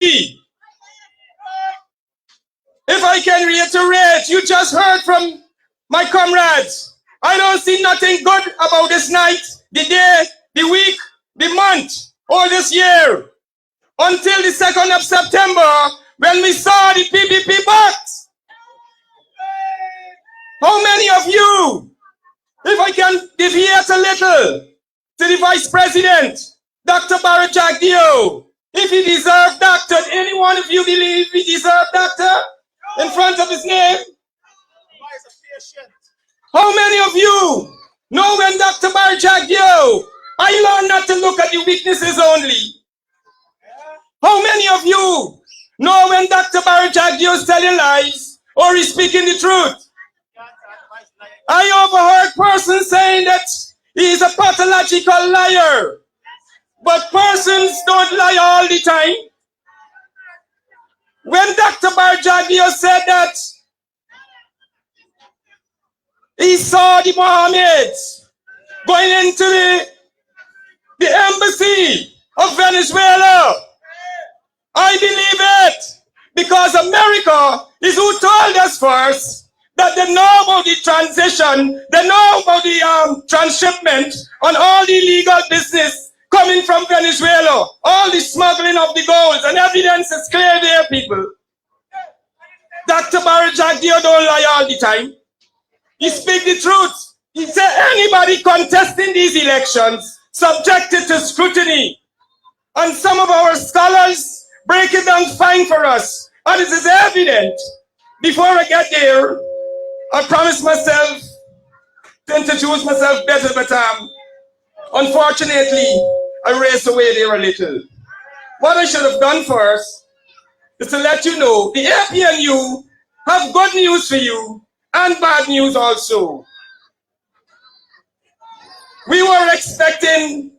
If I can reiterate, you just heard from my comrades. I don't see nothing good about this night, the day, the week, the month, or this year. Until the 2nd of September, when we saw the PPP box. How many of you, if I can deviate a little, to the Vice President, Dr. Barry Jagdeo, if he deserved doctor, any one of you believe he deserved doctor in front of his name? How many of you know when Dr. Barry Jagdeo, I learned not to look at the weaknesses only? How many of you know when Dr. Barry Jagdeo is telling lies or is speaking the truth? I overheard persons saying that he is a pathological liar. But persons don't lie all the time. When Dr. Barry Jagdeo said that he saw the Mohammeds going into the embassy of Venezuela, I believe it, because America is who told us first that they know about the transition, they know about the transshipment on all the illegal business coming from Venezuela, all the smuggling of the gold, and evidence is clear there, people. Dr. Barry Jagdeo don't lie all the time. He speaks the truth. He said anybody contesting these elections subjected to scrutiny. And some of our scholars break it down fine for us. And it is evident. Before I get there, I promised myself to introduce myself better, but unfortunately, I raced away there a little. What I should have done first is to let you know the APNU have good news for you and bad news also. We were expecting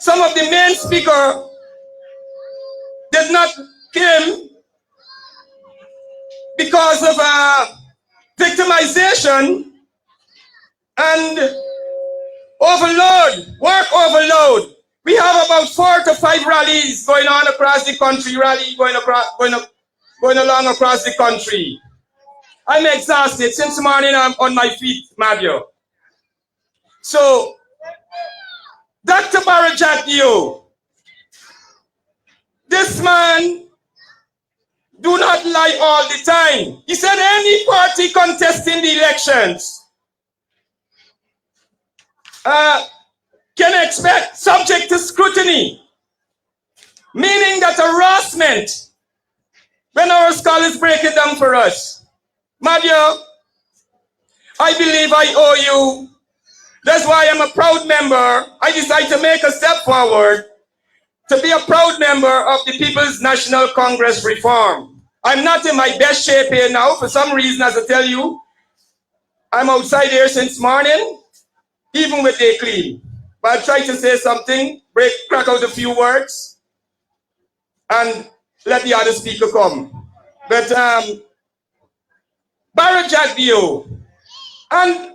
some of the main speaker did not come because of victimization and overload, work overload. We have about 4 to 5 rallies going on across the country, going along across the country. I'm exhausted. Since morning I'm on my feet, Mahdia. So, Dr. Barry Jagdeo, this man do not lie all the time. He said any party contesting the elections can expect subject to scrutiny, meaning that harassment, when our scholars break it down for us. Mahdia, I believe I owe you. That's why I'm a proud member. I decided to make a step forward to be a proud member of the People's National Congress Reform. I'm not in my best shape here now. For some reason, as I tell you, I'm outside here since morning, even with day clean. But I'll try to say something, crack out a few words, and let the other speaker come. But Barry Jagdeo and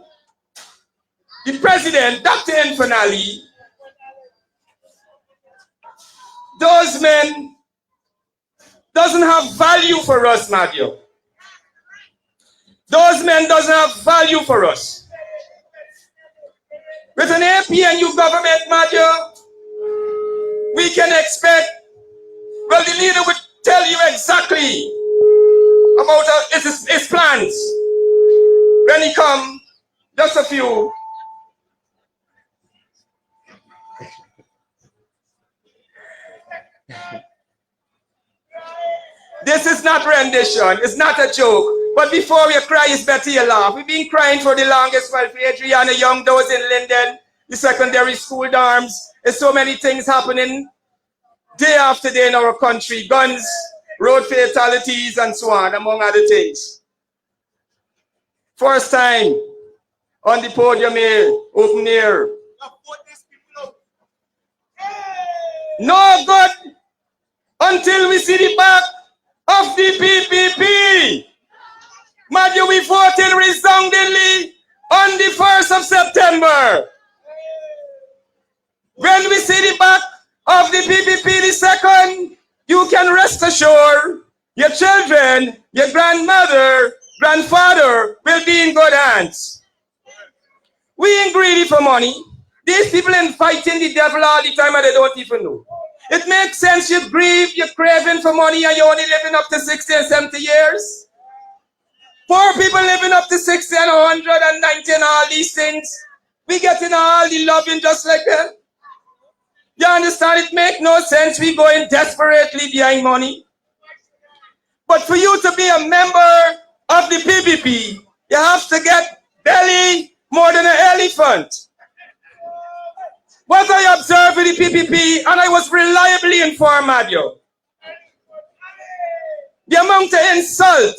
the president, Dr. Enfanali, those men doesn't have value for us, Mahdia. Those men doesn't have value for us. With an APNU government, Mahdia, we can expect, well, the leader would tell you exactly about his plans. When he come, just a few. This is not rendition, it's not a joke. But before we cry, it's better you laugh. We've been crying for the longest while for Adriana Young, those in Linden, the secondary school dorms. There's so many things happening day after day in our country. Guns, road fatalities, and so on, among other things. First time on the podium here, open air. No good until we see the back of the PPP. Mahdia, we voted resoundingly on the 1st of September. When we see the back of the PPP the 2nd, you can rest assured your children, your grandmother, grandfather will be in good hands. We ain't greedy for money. These people ain't fighting the devil all the time and they don't even know. It makes sense you grieve, you're craving for money and you're only living up to 60 and 70 years. Poor people living up to 60 and 190 and all these things. We getting all the loving just like them. You understand? It makes no sense we going desperately behind money. But for you to be a member of the PPP, you have to get belly more than an elephant. What I observed with the PPP, and I was reliably informed, Mahdia, the amount of insult.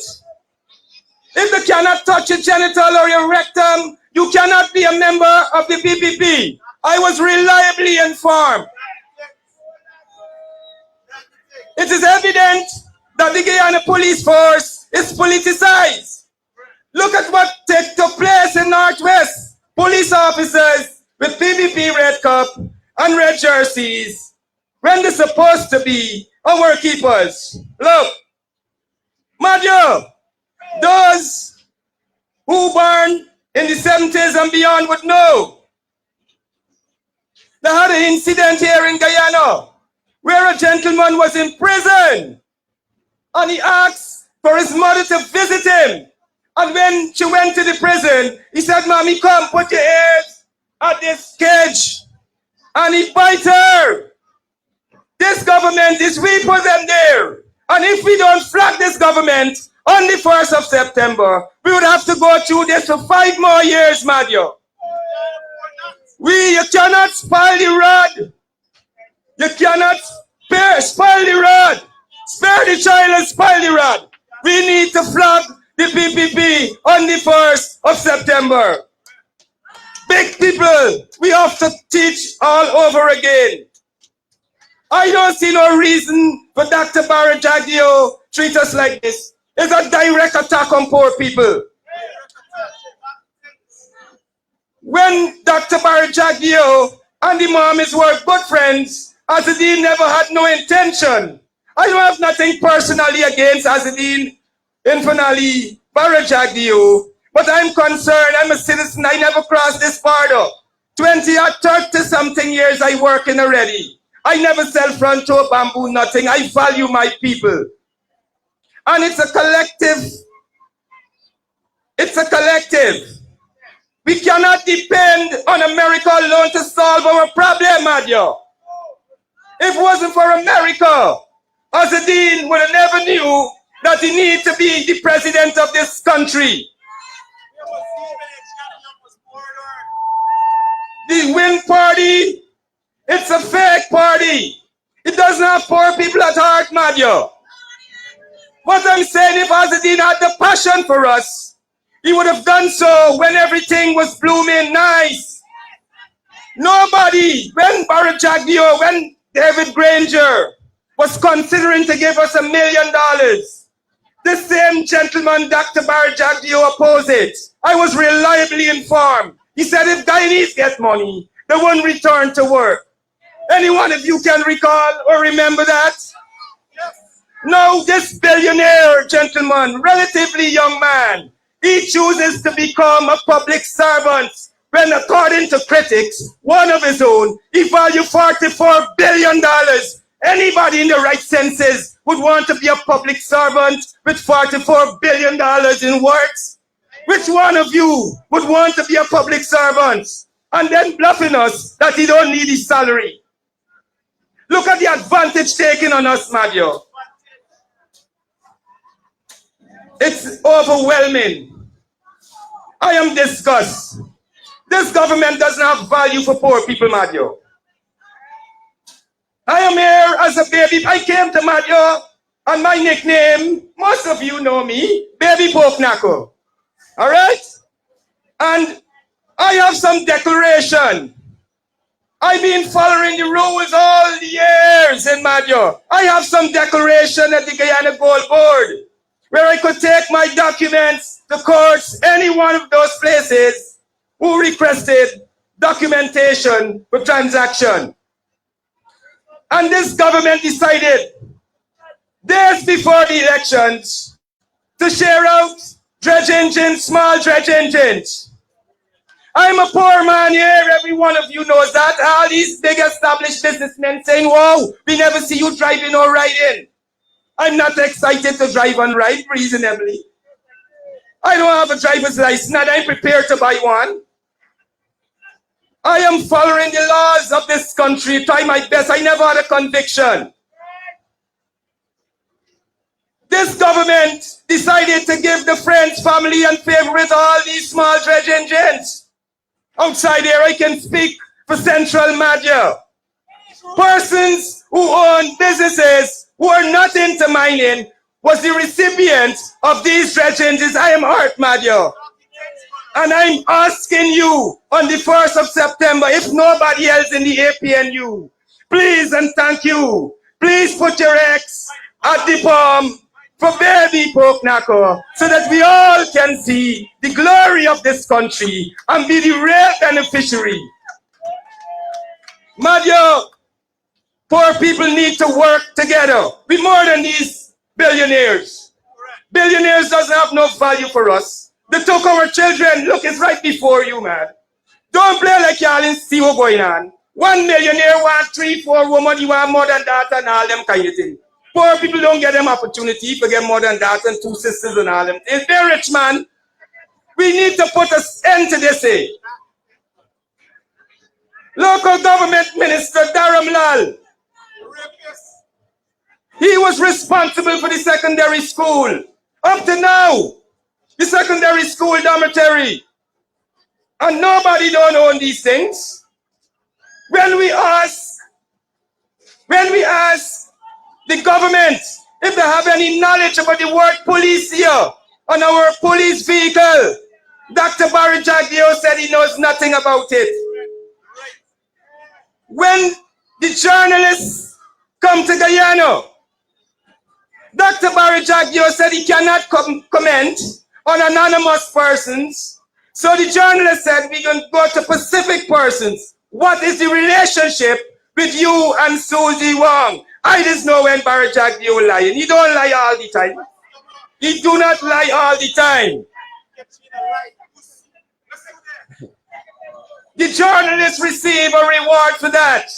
If you cannot touch your genital or your rectum, you cannot be a member of the PPP. I was reliably informed. It is evident that the Guyana police force is politicized. Look at what took place in Northwest. Police officers with PPP red cup and red jerseys when they're supposed to be our keepers. Look, Mahdia, those who born in the 70s and beyond would know. They had an incident here in Guyana where a gentleman was in prison and he asked for his mother to visit him. And when she went to the prison, he said, "Mommy, come, put your ears at this cage." And he bite her. This government is we put them there. And if we don't flag this government on the 1st of September, we would have to go through this for 5 more years, Mahdia. You cannot spoil the rod. You cannot spoil the rod. Spare the child and spoil the rod. We need to flag the PPP on the 1st of September. Big people, we have to teach all over again. I don't see no reason for Dr. Barajagio treat us like this. It's a direct attack on poor people. When Dr. Barajagio and the Mohammeds were good friends, Azadeen never had no intention. I don't have nothing personally against Azadeen Infanali Barajagio, but I'm concerned. I'm a citizen. I never crossed this border. 20 or 30 something years I working already. I never sell front to bamboo, nothing. I value my people. And it's a collective. It's a collective. We cannot depend on America alone to solve our problem, Mahdia. If it wasn't for America, Azadeen would have never knew that he needed to be the president of this country. The Win Party, it's a fake party. It doesn't have poor people at heart, Mahdia. What I'm saying, if Azadeen had the passion for us, he would have done so when everything was blooming nice. Nobody, when Barajagio, when David Granger was considering to give us $1 million, the same gentleman, Dr. Barajagio, opposed it. I was reliably informed. He said if Guyanese get money, they won't return to work. Any one of you can recall or remember that? Now this billionaire gentleman, relatively young man, he chooses to become a public servant when, according to critics, one of his own, he valued $44 billion. Anybody in the right senses would want to be a public servant with $44 billion in works? Which one of you would want to be a public servant and then bluffing us that he don't need his salary? Look at the advantage taken on us, Mahdia. It's overwhelming. I am disgusted. This government doesn't have value for poor people, Mahdia. I am here as a baby. I came to Mahdia and my nickname, most of you know me, Baby Pork Knuckle. All right? And I have some declaration. I've been following the rules all the years in Mahdia. I have some declaration at the Guyana Gold Board where I could take my documents to courts, any one of those places who requested documentation for transaction. And this government decided days before the elections to share out dredge engines, small dredge engines. I'm a poor man here, every one of you knows that. All these big established businessmen saying, whoa, we never see you driving or riding. I'm not excited to drive and ride reasonably. I don't have a driver's license and I'm prepared to buy one. I am following the laws of this country, try my best. I never had a conviction. This government decided to give the friends, family, and favorites all these small dredge engines. Outside here, I can speak for Central Mahdia. Persons who own businesses who are not into mining was the recipient of these dredge engines. I am hurt, Mahdia. And I'm asking you on the 1st of September, if nobody else in the APNU, please and thank you, please put your X at the palm for baby Poknako so that we all can see the glory of this country and be the real beneficiary. Mahdia, poor people need to work together. We're more than these billionaires. Billionaires doesn't have no value for us. They took our children. Look, it's right before you, man. Don't play like y'all and see what's going on. 1 millionaire want 3, 4 women, you want more than that and all them kind of things. Poor people don't get them opportunity to get more than that and 2 sisters and all them. If they're rich, man, we need to put an end to this. Local government minister Dharam Lal, he was responsible for the secondary school. Up to now, the secondary school dormitory. And nobody don't own these things. When we ask the government if they have any knowledge about the word police here on our police vehicle, Dr. Barry Jagdeo said he knows nothing about it. When the journalists come to Guyana, Dr. Barry Jagdeo said he cannot comment on anonymous persons. So the journalist said we can go to specific persons. What is the relationship with you and Susie Wong? I just know when Barry Jagdeo lying. He don't lie all the time. He do not lie all the time. The journalists receive a reward for that.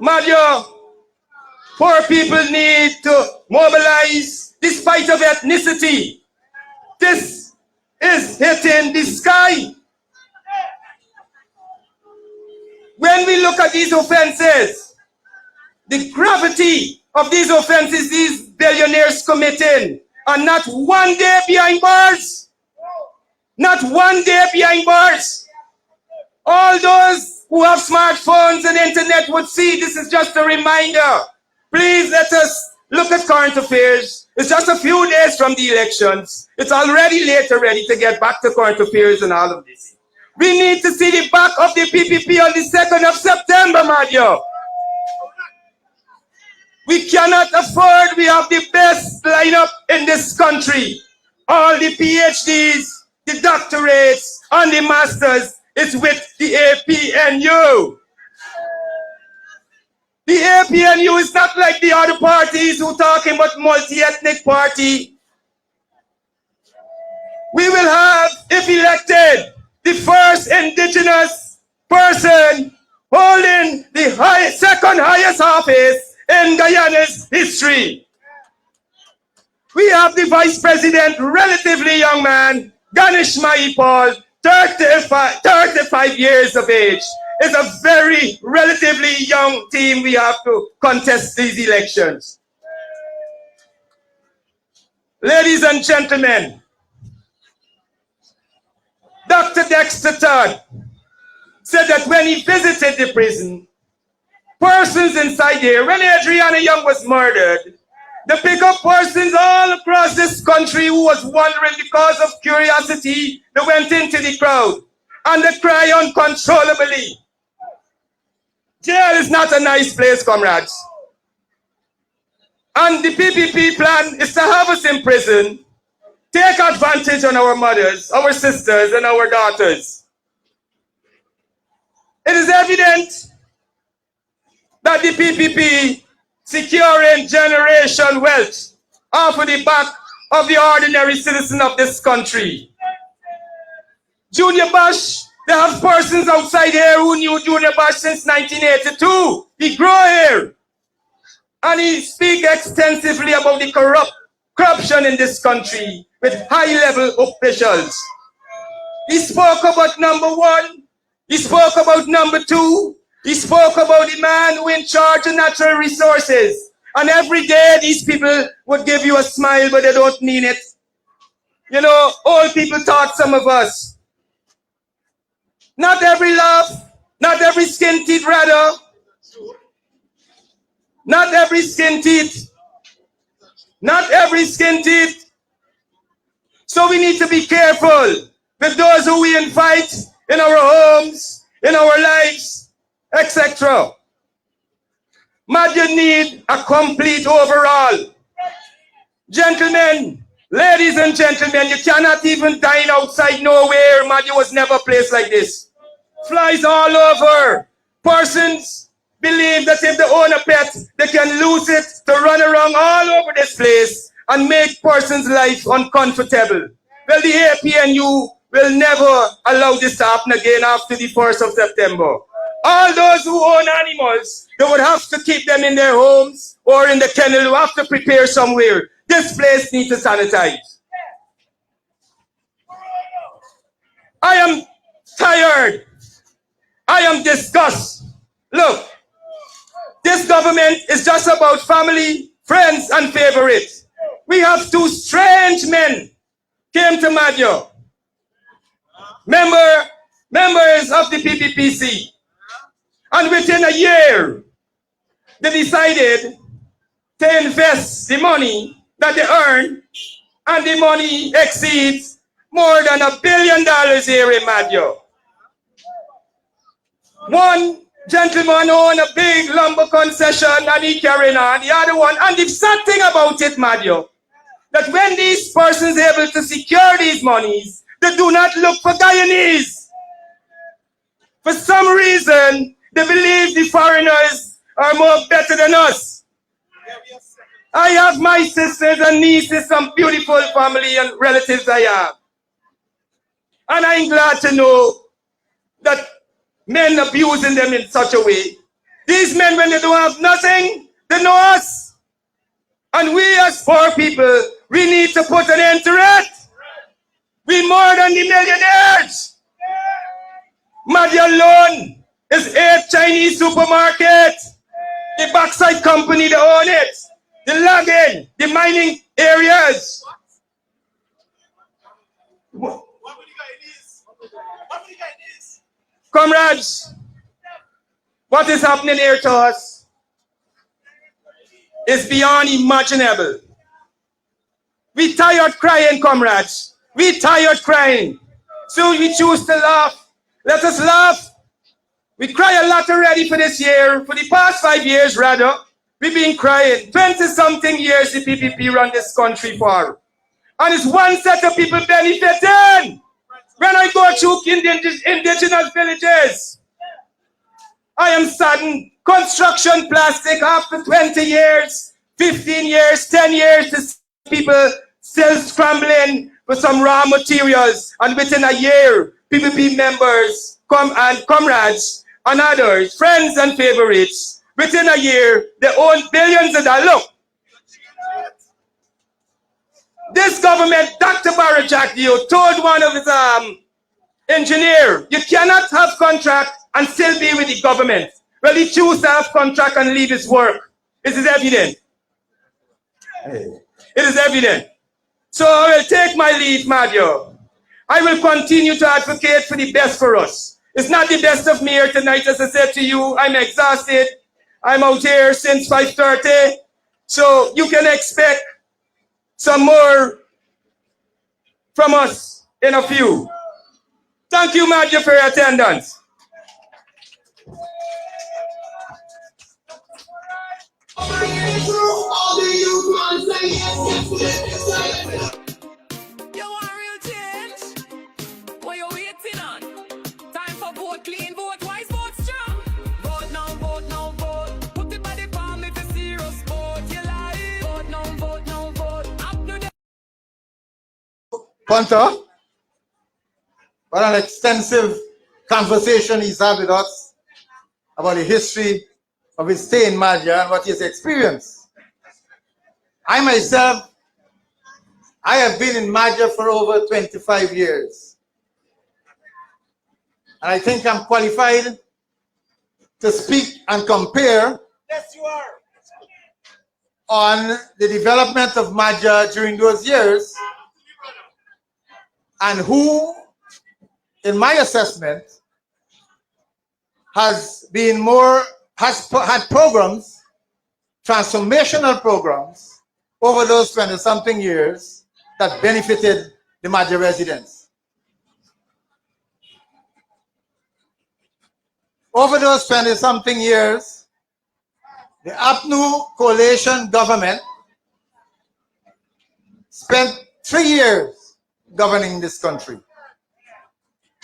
Mahdia, poor people need to mobilize despite of ethnicity. This is hitting the sky. When we look at these offenses, the gravity of these offenses these billionaires committing, and not one day behind bars. Not one day behind bars. All those who have smartphones and internet would see this is just a reminder. Please let us look at current affairs. It's just a few days from the elections. It's already late already to get back to current affairs and all of this. We need to see the back of the PPP on the 2nd of September, Mahdia. We cannot afford, we have the best lineup in this country. All the PhDs, the doctorates, and the masters is with the APNU. The APNU is not like the other parties who talking about multi-ethnic party. We will have, if elected, the first indigenous person holding the second highest office in Guyana's history. We have the vice president, relatively young man, Ganesh Paul, 35 years of age. It's a very relatively young team we have to contest these elections. Ladies and gentlemen, Dr. Dexter Todd said that when he visited the prison, persons inside there, when Adriana Young was murdered, they pick up persons all across this country who was wondering because of curiosity, they went into the crowd and they cry uncontrollably. Jail is not a nice place, comrades. And the PPP plan is to have us in prison, take advantage on our mothers, our sisters, and our daughters. It is evident that the PPP securing generation wealth off of the back of the ordinary citizen of this country. Junior Bosch, they have persons outside here who knew Junior Bosch since 1982. He grew here. And he speaks extensively about the corruption in this country with high-level officials. He spoke about number one. He spoke about number two. He spoke about the man who in charge of natural resources. And every day these people would give you a smile, but they don't mean it. You know, old people taught some of us. Not every laugh, not every skin teeth rather. Not every skin teeth. Not every skin teeth. So we need to be careful with those who we invite in our homes, in our lives, etc. Mahdia need a complete overhaul. Gentlemen, ladies and gentlemen, you cannot even dine outside nowhere. Mahdia was never a place like this. Flies all over. Persons believe that if they own a pet, they can lose it to run around all over this place and make persons' life uncomfortable. Well, the APNU will never allow this to happen again after the 1st of September. All those who own animals, they would have to keep them in their homes or in the kennel, who have to prepare somewhere. This place needs to sanitize. I am tired. I am disgusted. Look, this government is just about family, friends, and favorites. We have two strange men came to Mahdia. Members of the PPPC. And within a year, they decided to invest the money that they earn, and the money exceeds more than $1 billion here in Mahdia. One gentleman owned a big lumber concession and he carried on. The other one, and the sad thing about it, Mahdia, that when these persons are able to secure these monies, they do not look for Guyanese. For some reason, they believe the foreigners are more better than us. I have my sisters and nieces, some beautiful family and relatives I have. And I'm glad to know that men abusing them in such a way. These men, when they don't have nothing, they know us. And we as poor people, we need to put an end to it. We more than the millionaires. Mahdia alone is 8 Chinese supermarkets. The backside company, they own it. The logging, the mining areas. What would you guys do? What would you guys do? Comrades, what is happening here to us is beyond imaginable. We tired crying, comrades. We tired crying. So we choose to laugh. Let us laugh. We cry a lot already for this year. For the past 5 years, rather, we've been crying. 20-something years the PPP run this country for. And it's one set of people benefiting. When I go through indigenous villages, I am saddened. Construction plastic after 20 years, 15 years, 10 years, to see people still scrambling for some raw materials. And within a year, PPP members, comrades, and others, friends and favorites, within a year, they own billions of dollars. Look, this government, Dr. Barajak, told one of his engineers, you cannot have contract and still be with the government. Well, he chose to have contract and leave his work. This is evident. It is evident. So I will take my leave, Mahdia. I will continue to advocate for the best for us. It's not the best of me here tonight, as I said to you. I'm exhausted. I'm out here since 5:30. So you can expect some more from us in a few. Thank you, Mahdia, for your attendance. You want real change? What you waiting on? Time for vote clean, vote wise, vote strong. Vote now, vote now, vote. Put it by the palm if you're serious. Punter. What an extensive conversation he's had with us about the history of his stay in Mahdia and what he has experienced. I myself, I have been in Mahdia for over 25 years. And I think I'm qualified to speak and compare on the development of Mahdia during those years and who, in my assessment, has had programs, transformational programs, over those 20-something years that benefited the Mahdia residents. Over those 20-something years, the APNU coalition government spent 3 years governing this country,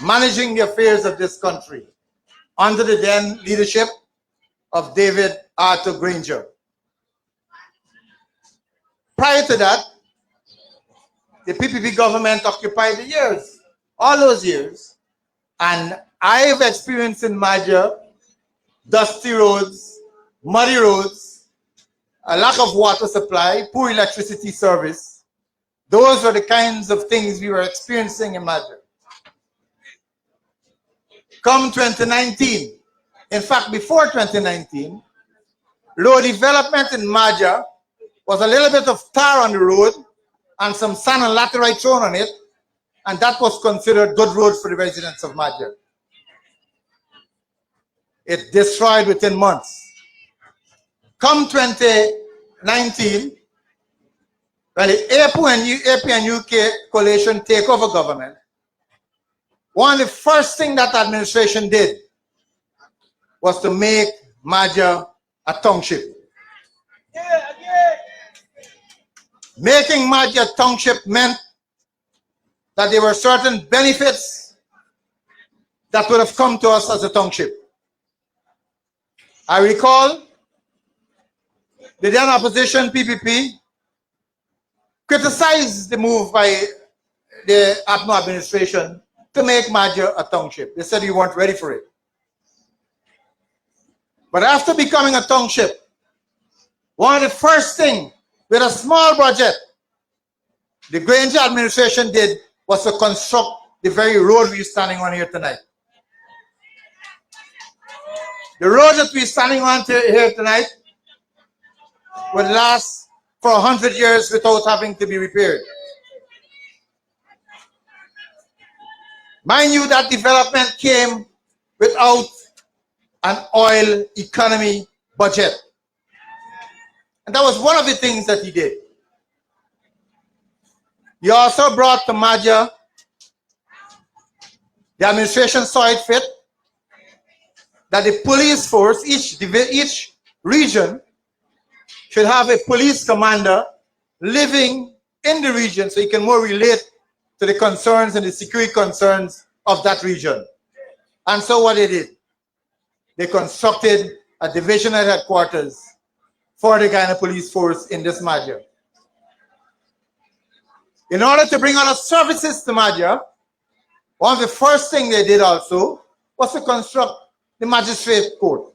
managing the affairs of this country, under the then leadership of David Arthur Granger. Prior to that, the PPP government occupied the years, all those years, and I've experienced in Mahdia dusty roads, muddy roads, a lack of water supply, poor electricity service. Those were the kinds of things we were experiencing in Mahdia. Come 2019, in fact, before 2019, road development in Mahdia was a little bit of tar on the road and some sand and laterite thrown on it, and that was considered good road for the residents of Mahdia. It destroyed within months. Come 2019, when the APNU coalition take over government, one of the first things that administration did was to make Mahdia a township. Making Mahdia a township meant that there were certain benefits that would have come to us as a township. I recall the then opposition PPP criticized the move by the APNU administration to make Mahdia a township. They said we weren't ready for it. But after becoming a township, one of the first things with a small budget the Granger administration did was to construct the very road we're standing on here tonight. The road that we're standing on here tonight would last for 100 years without having to be repaired. Mind you, that development came without an oil economy budget. And that was one of the things that he did. He also brought to Mahdia, the administration saw it fit that the police force, each region should have a police commander living in the region so he can more relate to the concerns and the security concerns of that region. And so what they did, they constructed a divisional headquarters for the Guyana police force in this Mahdia. In order to bring other services to Mahdia, one of the first things they did also was to construct the magistrate court,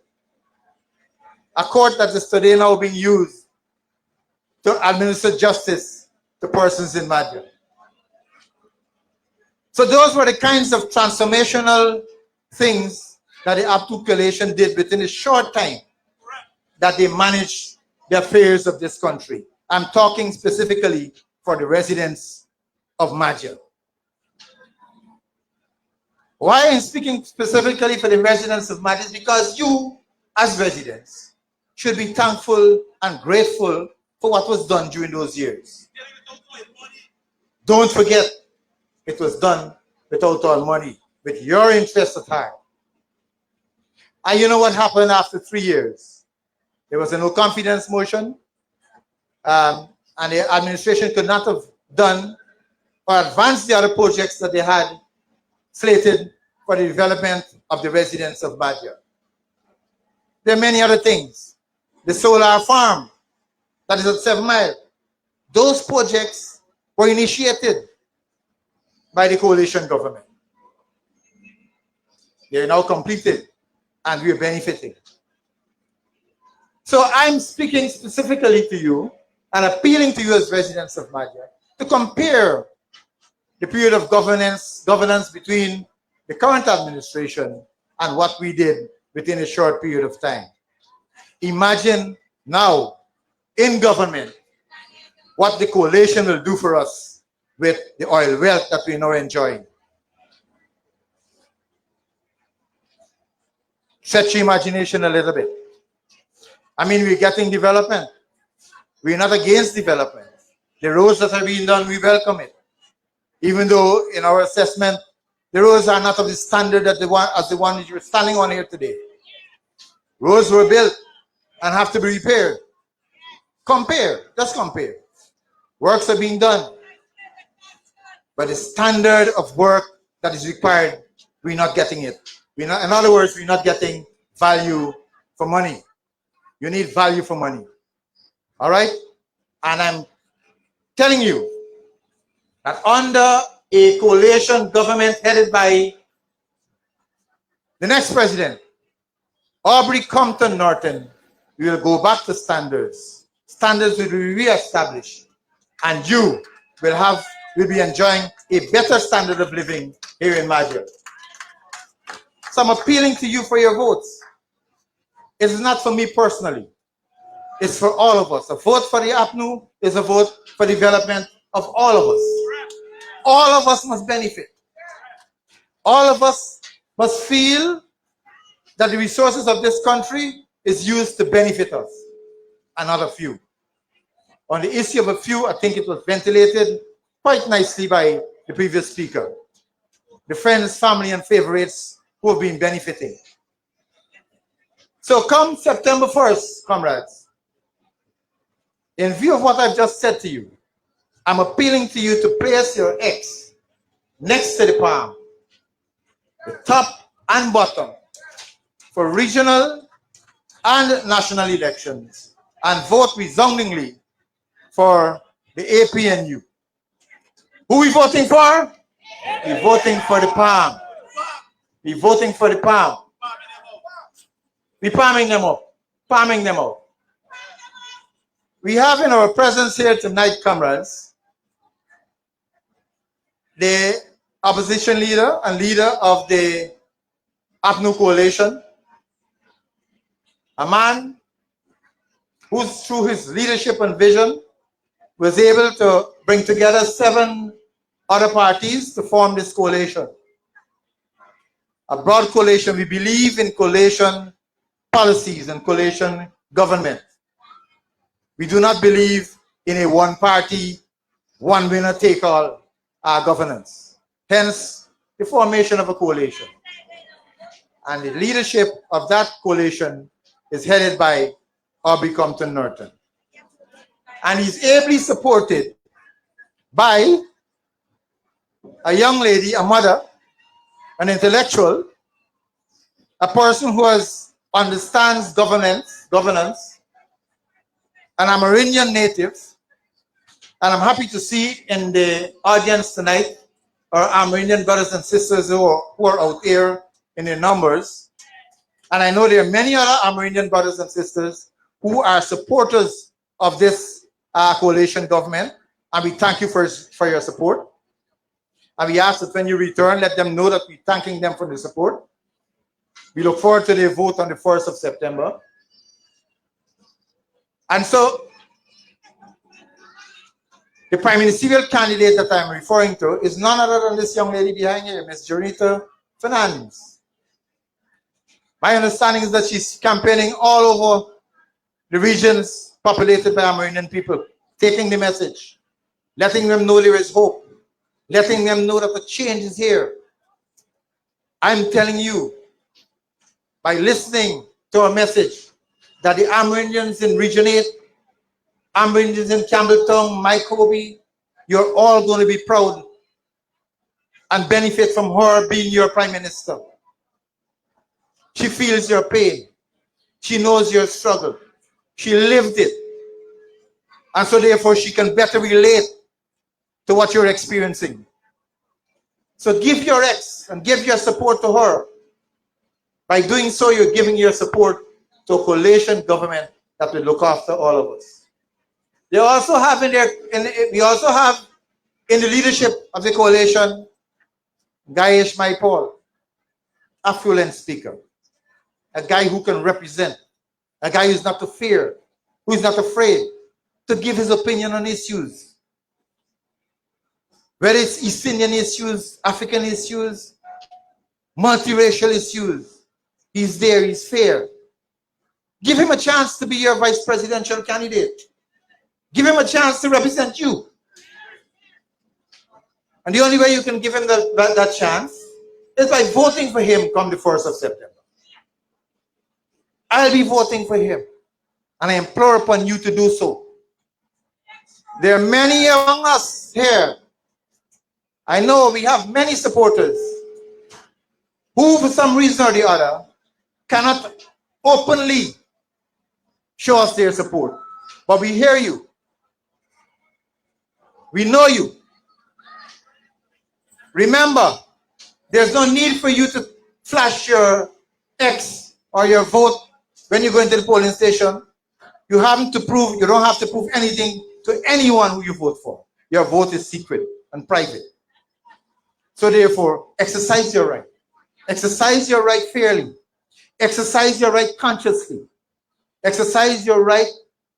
a court that is today now being used to administer justice to persons in Mahdia. So those were the kinds of transformational things that the APNU coalition did within a short time that they managed the affairs of this country. I'm talking specifically for the residents of Mahdia. Why I'm speaking specifically for the residents of Mahdia is because you, as residents, should be thankful and grateful for what was done during those years. Don't forget, it was done without all money, with your interest at heart. And you know what happened after 3 years? There was a no confidence motion, and the administration could not have done or advanced the other projects that they had slated for the development of the residents of Mahdia. There are many other things. The solar farm that is at 7 Mile. Those projects were initiated by the coalition government. They are now completed and we are benefiting. So I'm speaking specifically to you and appealing to you as residents of Mahdia to compare the period of governance between the current administration and what we did within a short period of time. Imagine now in government what the coalition will do for us with the oil wealth that we now enjoying. Set your imagination a little bit. I mean, we're getting development. We're not against development. The roads that are being done, we welcome it. Even though in our assessment, the roads are not of the standard that as the one that you're standing on here today. Roads were built and have to be repaired. Compare, just compare. Works are being done. But the standard of work that is required, we're not getting it. In other words, we're not getting value for money. You need value for money. All right? And I'm telling you that under a coalition government headed by the next president, Aubrey Compton Norton, we will go back to standards. Standards will be re-established. And you will be enjoying a better standard of living here in Mahdia. So I'm appealing to you for your votes. It is not for me personally. It's for all of us. A vote for the APNU is a vote for development of all of us. All of us must benefit. All of us must feel that the resources of this country is used to benefit us and not a few. On the issue of a few, I think it was ventilated quite nicely by the previous speaker. The friends, family, and favorites who have been benefiting. So come September 1st, comrades, in view of what I've just said to you, I'm appealing to you to place your X next to the palm, the top and bottom, for regional and national elections, and vote resoundingly for the APNU. Who are we voting for? We're voting for the palm. We're voting for the palm. We're palming them up. Palming them up. We have in our presence here tonight, comrades, the opposition leader and leader of the APNU coalition, a man who, through his leadership and vision, was able to bring together 7 other parties to form this coalition. A broad coalition. We believe in coalition policies and coalition government. We do not believe in a one-party, one-winner-take-all governance. Hence, the formation of a coalition. And the leadership of that coalition is headed by Aubrey Compton Norton. And he's ably supported by a young lady, a mother, an intellectual, a person who understands governance, an Amerindian native, and I'm happy to see in the audience tonight our Amerindian brothers and sisters who are out here in their numbers. And I know there are many other Amerindian brothers and sisters who are supporters of this coalition government, and we thank you for your support. And we ask that when you return, let them know that we're thanking them for the support. We look forward to their vote on the 1st of September. And so, the prime ministerial candidate that I'm referring to is none other than this young lady behind here, Ms. Jonita Fernandez. My understanding is that she's campaigning all over the regions populated by Amerindian people, taking the message, letting them know there is hope, letting them know that the change is here. I'm telling you, by listening to a message, that the Amerindians in Region 8, Amerindians in Campbelltown, Mycobie, you're all going to be proud and benefit from her being your prime minister. She feels your pain. She knows your struggle. She lived it. And so therefore she can better relate to what you're experiencing. So give your ex and give your support to her. By doing so, you're giving your support to a coalition government that will look after all of us. They also have we also have in the leadership of the coalition, Guyana Paul, affluent speaker, a guy who can represent, a guy who's not to fear, who's not afraid to give his opinion on issues. Whether it's East Indian issues, African issues, multiracial issues, he's there, he's fair. Give him a chance to be your vice presidential candidate. Give him a chance to represent you. And the only way you can give him that chance is by voting for him come the 1st of September. I'll be voting for him. And I implore upon you to do so. There are many among us here. I know we have many supporters who, for some reason or the other, cannot openly show us their support. But we hear you. We know you. Remember, there's no need for you to flash your X or your vote when you go into the polling station. You don't have to prove anything to anyone who you vote for. Your vote is secret and private. So therefore, exercise your right. Exercise your right fairly. Exercise your right consciously. Exercise your right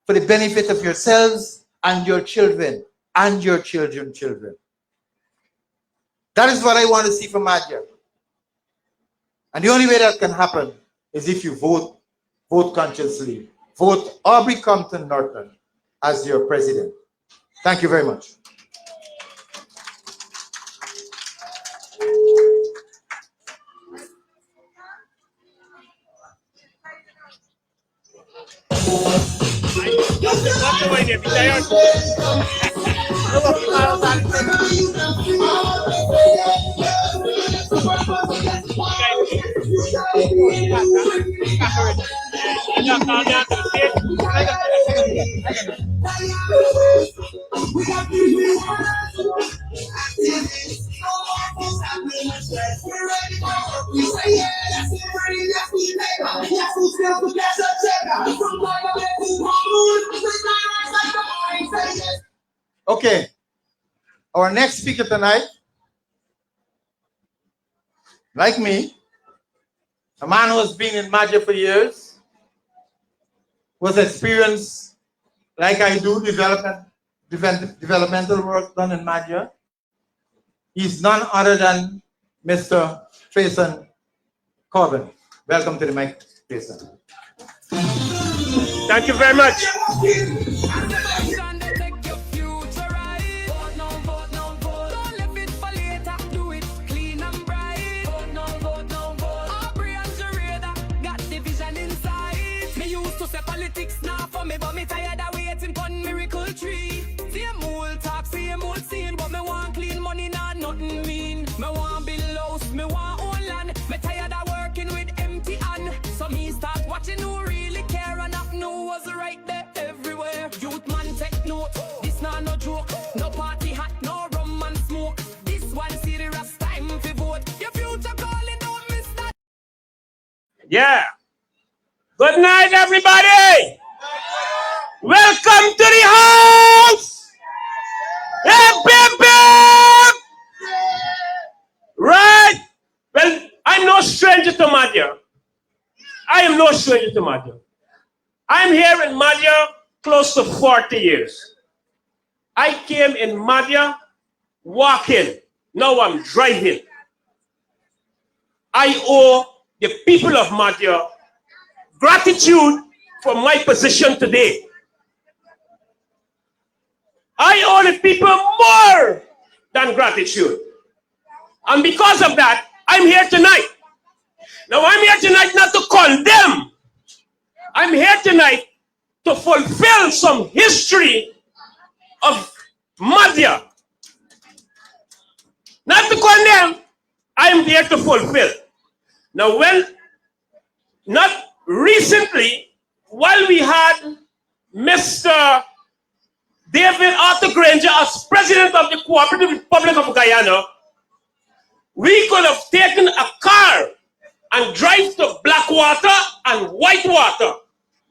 for the benefit of yourselves and your children and your children's children. That is what I want to see from Mahdia. And the only way that can happen is if you vote consciously. Vote Aubrey Compton Norton as your president. Thank you very much. Okay, our next speaker tonight, like me, a man who has been in Mahdia for years, who has experienced, like I do, developmental work done in Mahdia. He's none other than Mr. Trayson Corbin. Welcome to the mic, Trayson. Thank you very much. Yeah. Good night, everybody. Welcome to the house. Hip, hip, hip. Right. Well, I'm no stranger to Mahdia. I am no stranger to Mahdia. I'm here in Mahdia close to 40 years. I came in Mahdia walking. Now I'm driving. I owe the people of Mahdia gratitude for my position today. I owe the people more than gratitude. And because of that, I'm here tonight. Now I'm here tonight not to condemn. I'm here tonight to fulfill some history of Mahdia. Not to condemn, I'm here to fulfill. Now, not recently, while we had Mr. David Arthur Granger as president of the Cooperative Republic of Guyana, we could have taken a car and drive to Blackwater and Whitewater.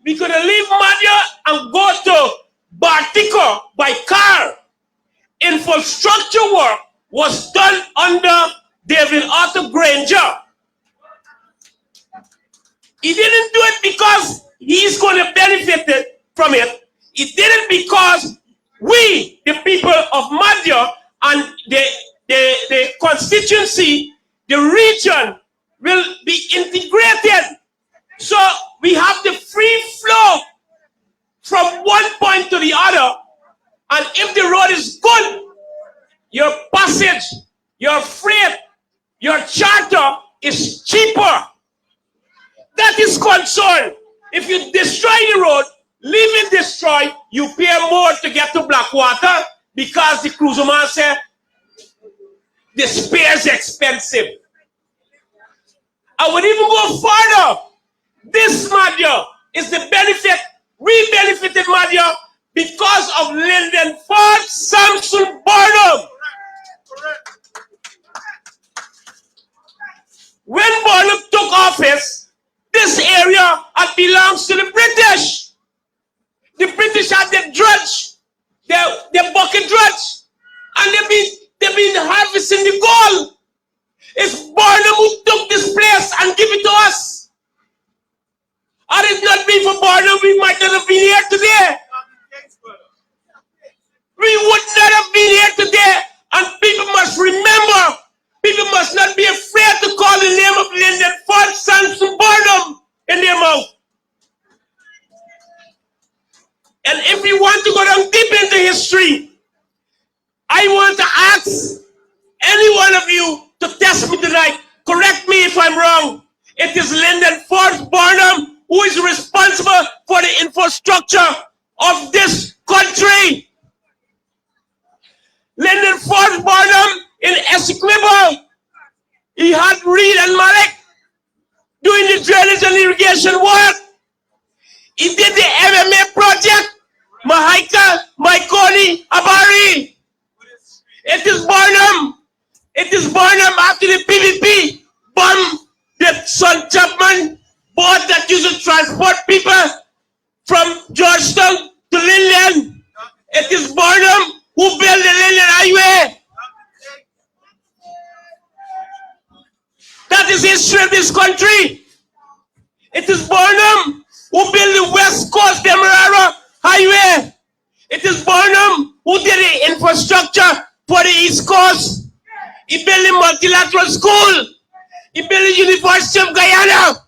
We could have leave Mahdia and go to Bartico by car. Infrastructure work was done under David Arthur Granger. He didn't do it because he's going to benefit from it. He did it because we, the people of Mahdia and the constituency, the region, will be integrated. So we have the free flow from one point to the other. And if the road is good, your passage, your freight, your charter is cheaper. That is concern. If you destroy the road, leave it destroyed, you pay more to get to Blackwater because the cruiserman said the spare is expensive. I would even go further. This Mahdia is the benefit. We benefited Mahdia because of Lyndon Ford Samson Burnham. When Burnham took office, this area had belongs to the British. The British had their drudge, their bucket drudge, and they've been harvesting the gold. It's Burnham who took this place and give it to us. Had it not been for Burnham, we might not have been here today. We would not have been here today. And people must remember, people must not be afraid to call the name of Lyndon Ford Samson Burnham in their mouth. And if we want to go down deep into history, I want to ask any one of you to test me tonight. Correct me if I'm wrong. It is Lyndon Ford Burnham who is responsible for the infrastructure of this country. Lyndon Ford Burnham in Essequibo, he had Reed and Malik doing the drainage and irrigation work. He did the MMA project, Mahdia, Maikoni, Abari. It is Burnham. It is Burnham after the PVP bombed the Son Chapman boat that used to transport people from Georgetown to Lillian. It is Burnham who built the Lillian Highway. That is history of this country. It is Burnham who built the West Coast Demerara Highway. It is Burnham who did the infrastructure for the East Coast. He built the multilateral school. He built the University of Guyana.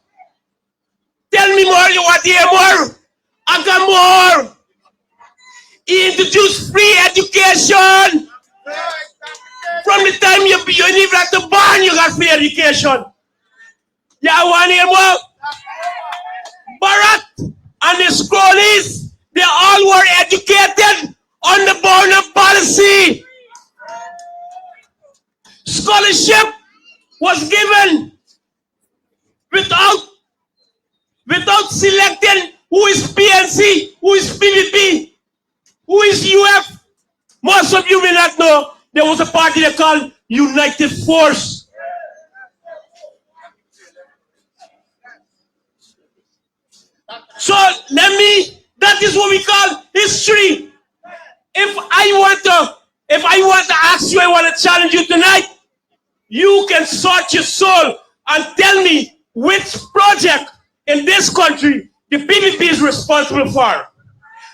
Tell me more, you want to hear more? I got more. He introduced free education. From the time you even have to born, you got free education. Yeah, want to hear more? Bharat and the Scrollies, they all were educated on the Burnham policy. Scholarship was given without selecting who is PNC, who is PVP, who is UF. Most of you may not know there was a party they called United Force. So that is what we call history. If I want to ask you, I want to challenge you tonight, you can search your soul and tell me which project in this country the PVP is responsible for.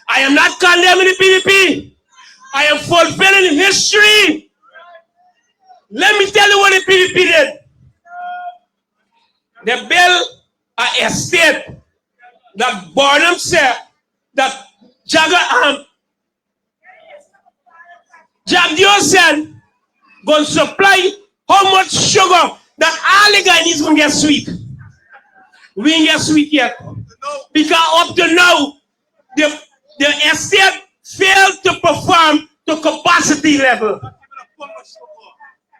I am not condemning the PVP. I am fulfilling history. Let me tell you what the PVP did. They built an estate that Burnham said that Jagdio said going to supply how much sugar that all the Guyanese going to get sweet. We ain't get sweet yet. Because up to now, the estate failed to perform to capacity level.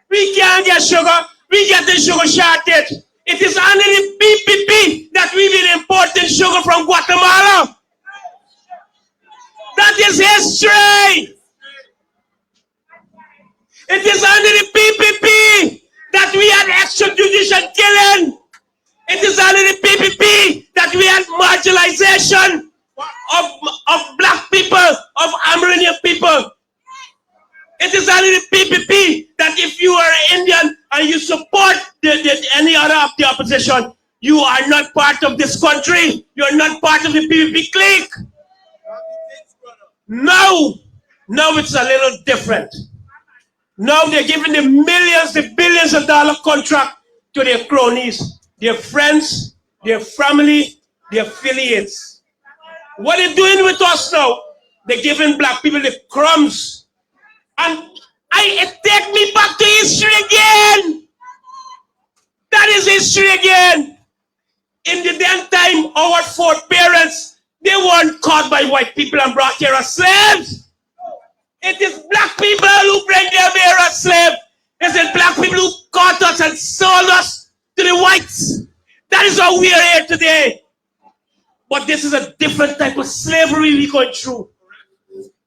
We can't get sugar. We get the sugar shortage. It is under the PPP that we've been importing sugar from Guatemala. That is history. It is under the PPP that that we had extrajudicial killing. It is only the PPP that we had marginalization of black people, of Amerindian people. It is only the PPP that if you are Indian and you support any other of the opposition, you are not part of this country. You are not part of the PPP clique. Now it's a little different. Now they're giving the millions, the billions of dollar contract to their cronies, their friends, their family, their affiliates. What they're doing with us now, they're giving black people the crumbs. And it take me back to history again. That is history again. In the then time, our foreparents, they weren't caught by white people and brought here as slaves. It is black people who bring them here as slaves. It is black people who caught us and sold us to the whites. That is how we are here today. But this is a different type of slavery we're going through.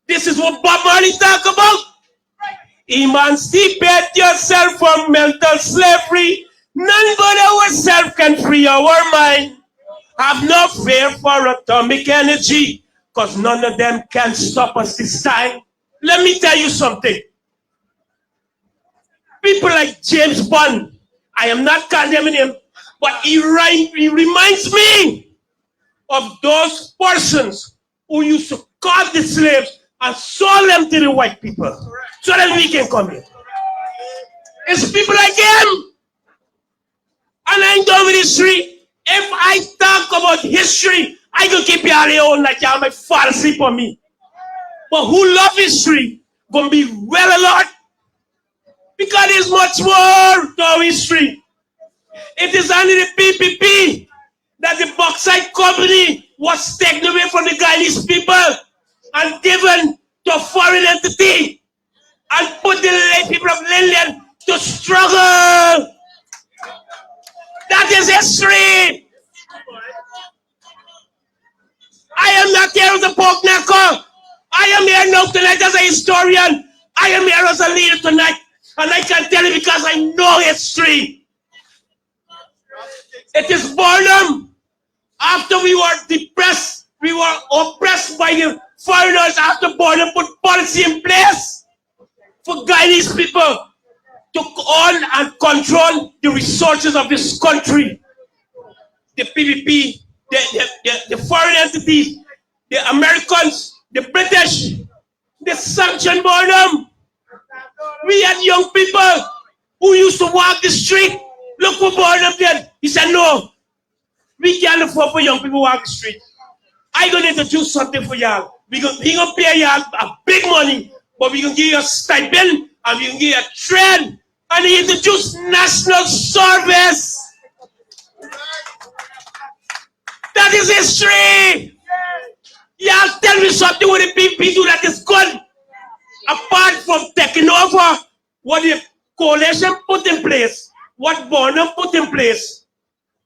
This is what Bob Marley talk about. Emancipate yourself from mental slavery. None but ourselves can free our mind. Have no fear for atomic energy, because none of them can stop us this time. Let me tell you something. People like James Bond, I am not condemning him, but he reminds me of those persons who used to cut the slaves and sold them to the white people so that we can come here. It's people like him. And I ain't done with history. If I talk about history, I can keep you all your own like y'all might fall asleep on me. But who love history gonna be well alert, because there's much more to our history. It is only the PPP that the bauxite company was taken away from the Guyanese people and given to a foreign entity and put the people of Lillian to struggle. That is history. I am not here as a pork knuckle. I am here now tonight as a historian. I am here as a leader tonight. And I can tell you because I know history. It is boredom. After we were depressed, we were oppressed by the foreigners. After boredom put policy in place for Guyanese people to own and control the resources of this country. The PPP, the foreign entities, the Americans, the British, they sanctioned boredom. We had young people who used to walk the street. Look what boredom did. He said, no, we can't afford for young people to walk the street. I'm going to introduce something for y'all. We're going to pay y'all a big money, but we're going to give you a stipend and we're going to give you a trend. And he introduced national service. That is history. Y'all tell me something what the PPP do that is good. Apart from taking over what the coalition put in place, what Bonham put in place,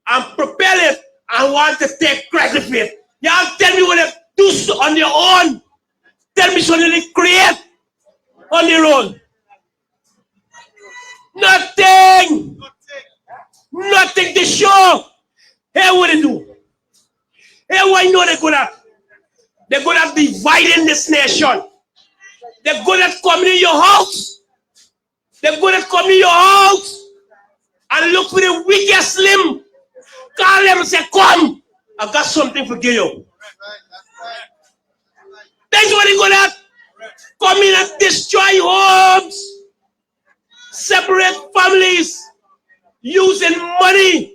and propel it and want to take credit for it. Y'all tell me what they do on their own. Tell me something they create on their own. Nothing. Nothing to show. Hey, what they do? Hey, what I know they're good at? They're good at dividing this nation. They're good at coming in your house. They're good at coming in your house and look for the weakest limb. Call them and say, come, I got something for you. That's what they're good at. Come in and destroy homes. Separate families. Using money.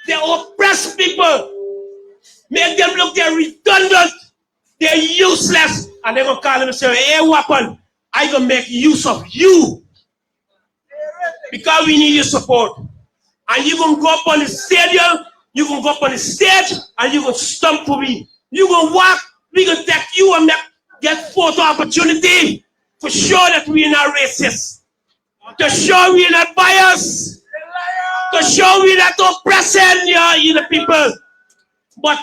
They oppress people. Make them look they're redundant. They're useless. And they're going to call them and say, hey, weapon, I'm going to make use of you. Because we need your support. And you're going to go up on the stadium, you're going to go up on the stage, and you're going to stump for me. You're going to walk, we're going to take you and get photo opportunity to show that we're not racist. To show we're not biased. To show we're not oppressing the people. But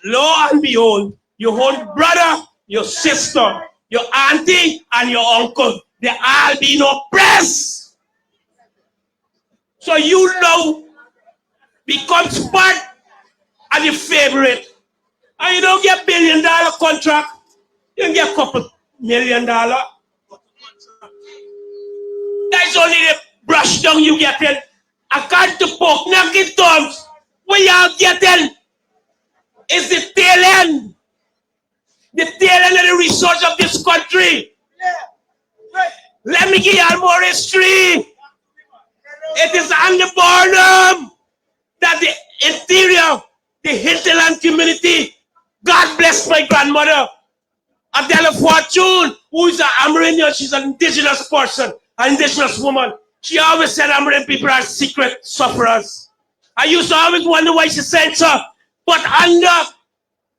lo and behold, your own brother, your sister, your auntie, and your uncle, they all being oppressed. So you now becomes part of the favorite. And you don't get $1 billion contract. You get a couple $1 million. That's only the brush down you get in. I can't to poke, knocking terms. What y'all getting is the tail end. The tail end of the resource of this country. Let me give you more history. It is on the bottom that the interior, the hinterland community, God bless my grandmother, Adela Fortune, who is an Amerindian, she's an indigenous person, an indigenous woman. She always said Amerindian people are secret sufferers. I used to always wonder why she said so. But under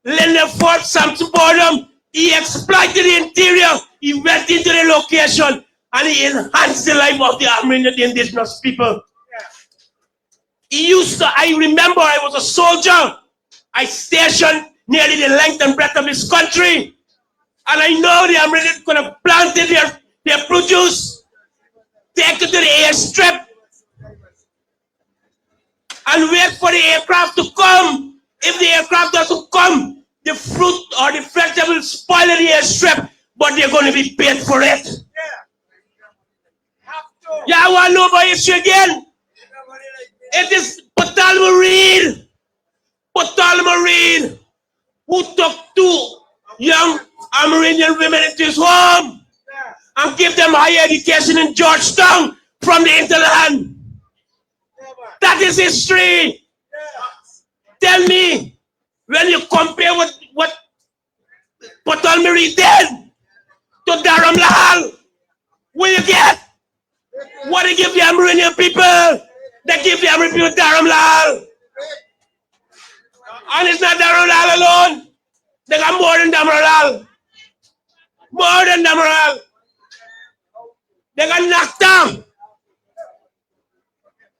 Linda Fort Samson Bottom, he exploited the interior, he went into the location, and he enhanced the life of the Amerindian, the indigenous people. He used to, I remember I was a soldier. I stationed nearly the length and breadth of this country. And I know the Americans could have planted their produce, take it to the airstrip, and wait for the aircraft to come. If the aircraft doesn't come, the fruit or the vegetable spoil the airstrip, but they're going to be paid for it. Y'all want to know about history again? It is Patal Marine, who took 2 young Amerindian women into his home and gave them higher education in Georgetown from the hinterland. That is history. Tell me, when you compare what Patal Marine did to Dharam Lal, what you get? What they give the Amerindian people? They give the Amerindian people Dharam Lal. And it's not Dharam Lal alone. They got more than Dharam Lal. More than Dharam Lal. They got knocked down.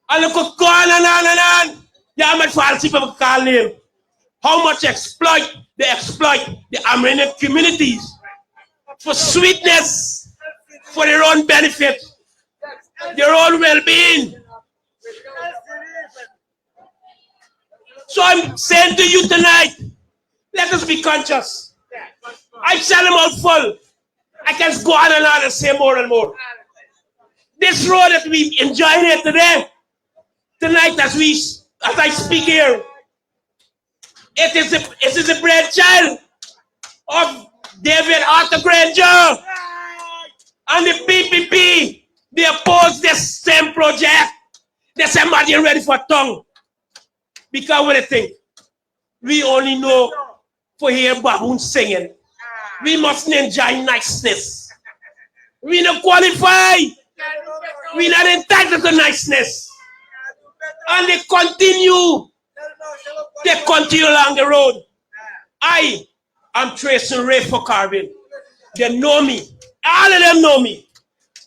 And they could go on and on and on. Yeah, I'm false people call name. How much they exploit the Amerindian communities for sweetness, for their own benefit, their own well-being. So I'm saying to you tonight, let us be conscious. I sell them out full. I can go on and on and say more and more. This road that we enjoy here today, tonight as I speak here, it is a brainchild of David Arthur Granger and the PPP. They oppose this same project. They say, Mahdia ready for tongue. Because what they think, we only know for hear baboon singing. We mustn't enjoy niceness. We not qualify. We not entitled to niceness. And they continue along the road. I am tracing Ray for Carvin. They know me. All of them know me.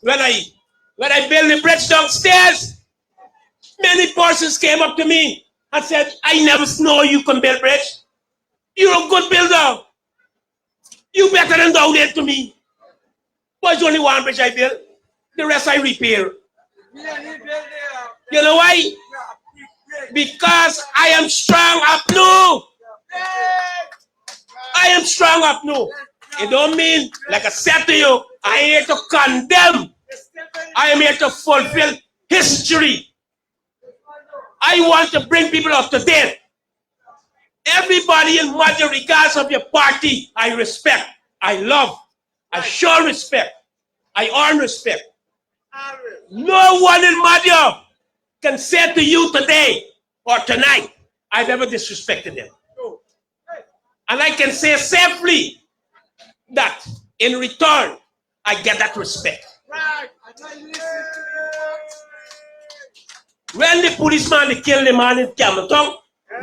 When I built the bridge downstairs, many persons came up to me and said, I never know you can build bridge. You're a good builder. You better than down there to me. But it's only one bridge I built. The rest I repair. You know why? Because I am strong APNU. I am strong APNU. It don't mean, like I said to you, I am here to condemn. I am here to fulfill history. I want to bring people up to date. Everybody in Mahdia, regardless of your party, I respect, I love, I show respect, I earn respect. No one in Mahdia can say to you today or tonight, I've ever disrespected them. And I can say safely that in return, I get that respect. When the policeman they killed the man in Camerton,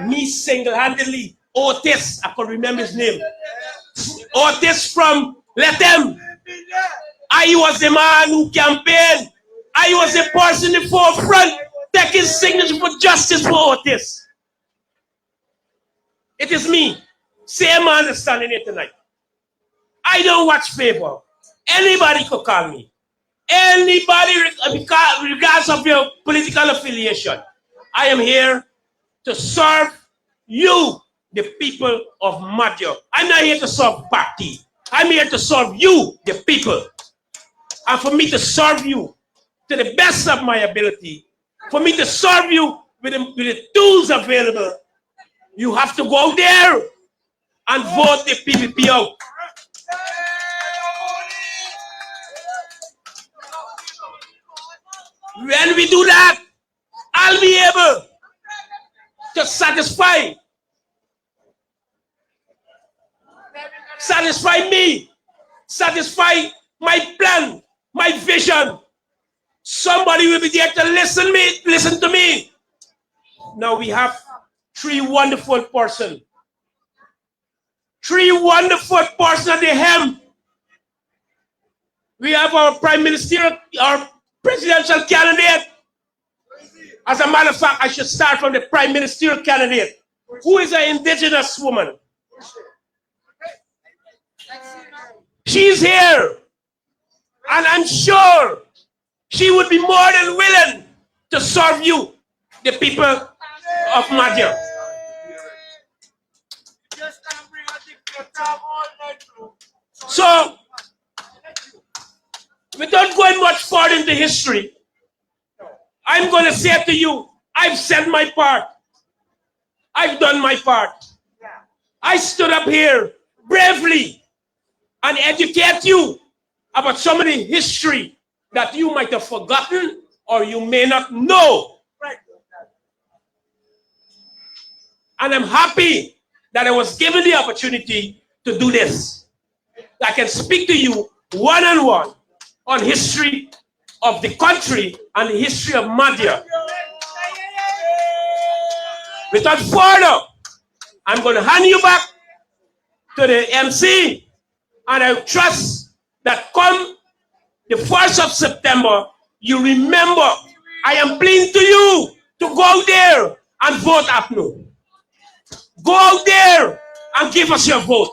me single-handedly, Otis, I can remember his name. Otis from Let Them. I was the man who campaigned. I was the person in the forefront taking signature for justice for Otis. It is me. Same man standing here tonight. I don't watch favor. Anybody could call me. anybody regardless of your political affiliation. I am here to serve you, the people of Mahdia. I'm not here to serve party. I'm here to serve you, the people. And for me to serve you to the best of my ability, for me to serve you with the tools available, you have to go there and vote the PPP out. When we do that, I'll be able to satisfy me, satisfy my plan, my vision. Somebody will be there to listen to me. Now we have three wonderful persons. Three wonderful persons at the helm. We have our prime minister, our presidential candidate. As a matter of fact, I should start from the prime ministerial candidate, who is an indigenous woman. She's here, and I'm sure she would be more than willing to serve you, the people of Mahdia. So, without going much further into history, I'm going to say to you, I've said my part. I've done my part. I stood up here bravely and educate you about some of the history that you might have forgotten or you may not know. And I'm happy that I was given the opportunity to do this. I can speak to you one-on-one on history of the country and the history of Mahdia. Without further, I'm going to hand you back to the MC, and I trust that come the 1st of September, you remember I am pleading to you to go out there and vote APNU. Go out there and give us your vote.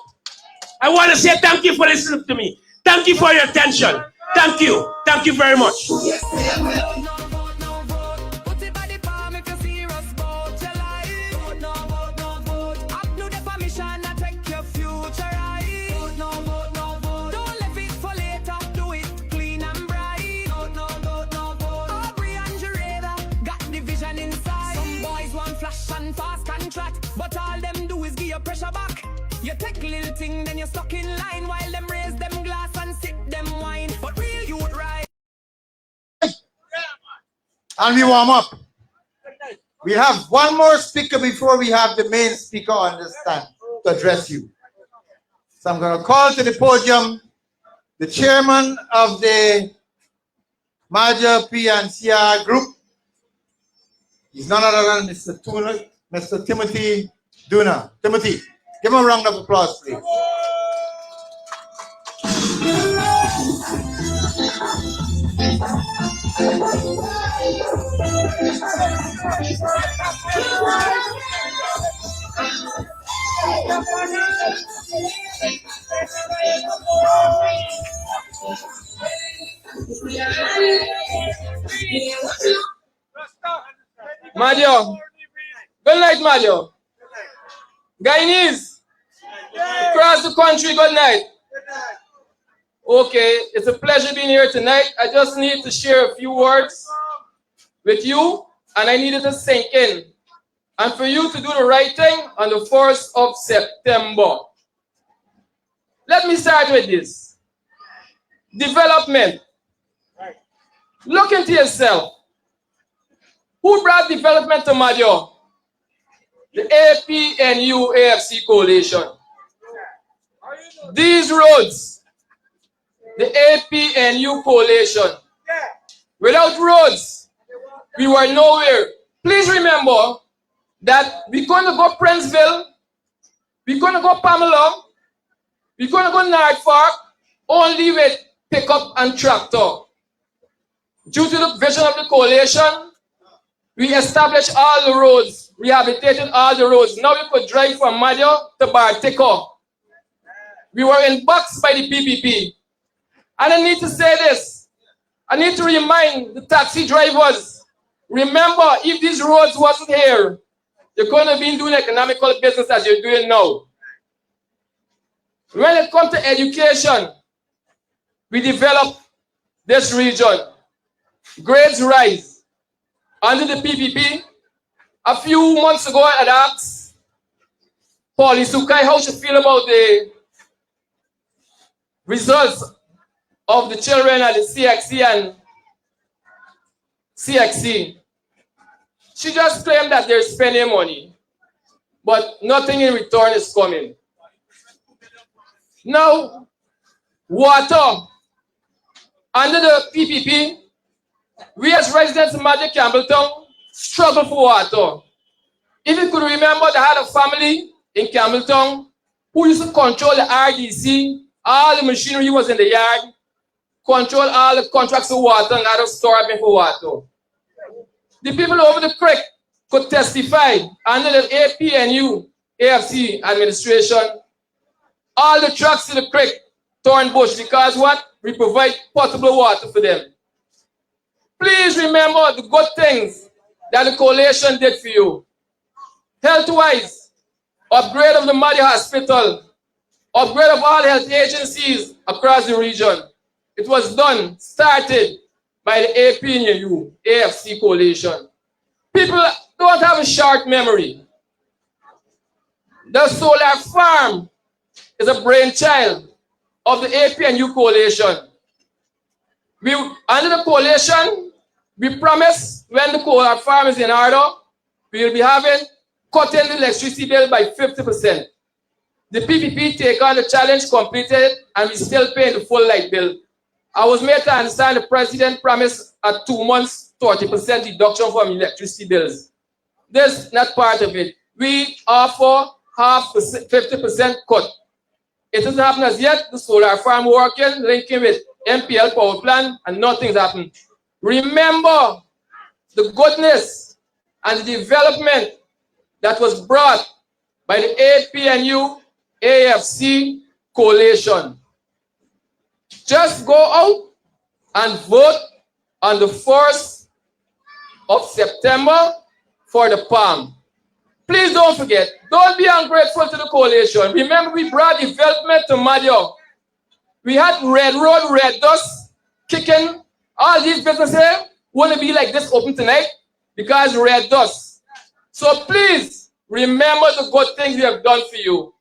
I want to say thank you for listening to me. Thank you for your attention. Thank you. Thank you very much. But all them do is give you pressure back. You take little thing, then you're stuck in line while them raise them glass and sip them wine. But real youth right. And we warm up. We have one more speaker before we have the main speaker on the stand to address you. So I'm going to call to the podium the chairman of the Mahdia PNCR group. He's none other than Mr. Timothy Duna. Timothy, give him a round of applause, please. Mahdia. Good night, Mahdia. Guyanese. Across the country, good night. Okay, it's a pleasure being here tonight. I just need to share a few words with you, and I need it to sink in. And for you to do the right thing on the 1st of September. Let me start with this. Development. Look into yourself. Who brought development to Mahdia? The APNU AFC coalition. These roads, the APNU coalition. Without roads, we were nowhere. Please remember that we're going to go Princeville, we're going to go Pamela, we're going to go Norfolk, only with pickup and tractor. Due to the vision of the coalition, we established all the roads, rehabilitated all the roads. Now we could drive from Mahdia to Bartica. We were in box by the PPP. And I need to say this. I need to remind the taxi drivers, remember, if these roads wasn't here, you're going to be doing economical business as you're doing now. When it comes to education, we develop this region. Grades rise. Under the PPP, a few months ago, I had asked Paulie Sukai how she feel about the results of the children at the CXC and CXC. She just claimed that they're spending money, but nothing in return is coming. Now, water. Under the PPP, we as residents in Mahdia Campbelltown struggle for water. If you could remember, they had a family in Campbelltown who used to control the RDC, all the machinery was in the yard, control all the contracts of water and out of storage for water. The people over the creek could testify under the APNU, AFC administration, all the trucks in the creek turn bush because what? We provide potable water for them. Please remember the good things that the coalition did for you. Health-wise, upgrade of the Mahdia Hospital, upgrade of all health agencies across the region. It was done, started by the APNU, AFC coalition. People don't have a short memory. The solar farm is a brainchild of the APNU coalition. Under the coalition, we promise when the solar farm is in order, we will be cutting the electricity bill by 50%. The PPP take on the challenge, completed it, and we still pay the full light bill. I was made to understand the president promised at 2 months 30% deduction from electricity bills. This is not part of it. We offer 50% cut. It hasn't happened as yet. The solar farm working, linking with MPL power plant, and nothing's happened. Remember the goodness and the development that was brought by the APNU AFC coalition. Just go out and vote on the 1st of September for the PALM. Please don't forget, don't be ungrateful to the coalition. Remember, we brought development to Mahdia. We had red road, red dust, kicking. All these businesses wouldn't be like this open tonight because red dust. So please remember the good things we have done for you.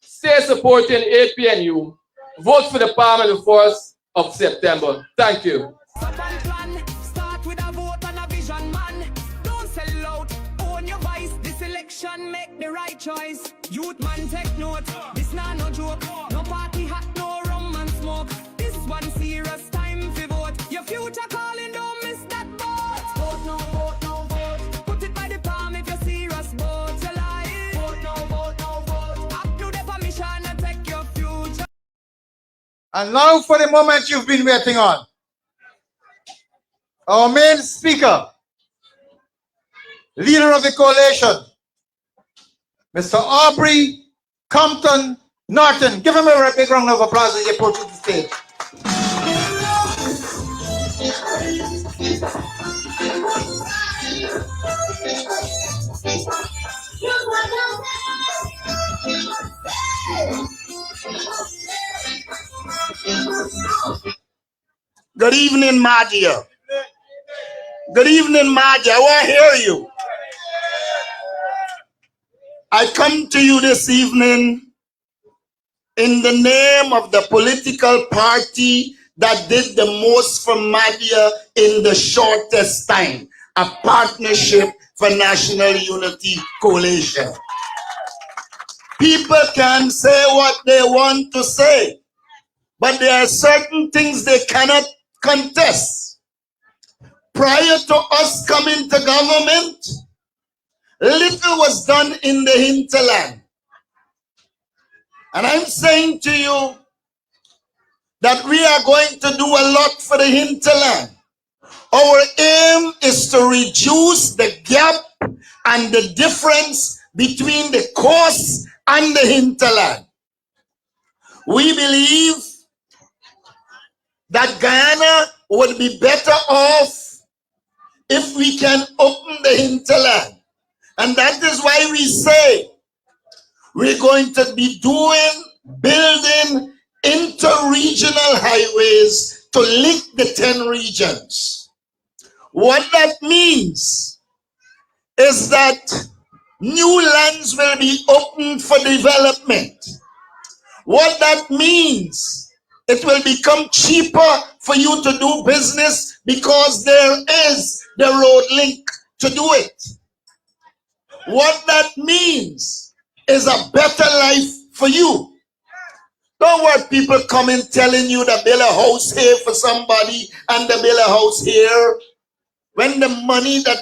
Stay supporting APNU. Vote for the PALM on the 1st of September. Thank you. Start with a vote and a vision, man. Don't sell out, own your voice. This election, make the right choice. Youth man, take note. This not no joke. No party hat, no rum and smoke. This one serious time for vote. Your future calling, don't miss that vote. Vote no, vote no, vote. Put it by the palm if you're serious, vote your life. Vote no, vote no, vote. Up to the permission and take your future. And now for the moment you've been waiting on. Our main speaker, leader of the coalition, Mr. Aubrey Compton Norton. Give him a big round of applause as he approaches the stage. Good evening, Mahdia. Good evening, Mahdia. I want to hear you. I come to you this evening in the name of the political party that did the most for Mahdia in the shortest time, a Partnership for National Unity Coalition. People can say what they want to say, but there are certain things they cannot contest. Prior to us coming to government, little was done in the hinterland. And I'm saying to you that we are going to do a lot for the hinterland. Our aim is to reduce the gap and the difference between the coast and the hinterland. We believe that Guyana would be better off if we can open the hinterland. And that is why we say we're going to be building inter-regional highways to link the 10 regions. What that means is that new lands will be opened for development. What that means, it will become cheaper for you to do business because there is the road link to do it. What that means is a better life for you. Don't want people coming telling you to build a house here for somebody and to build a house here when the money that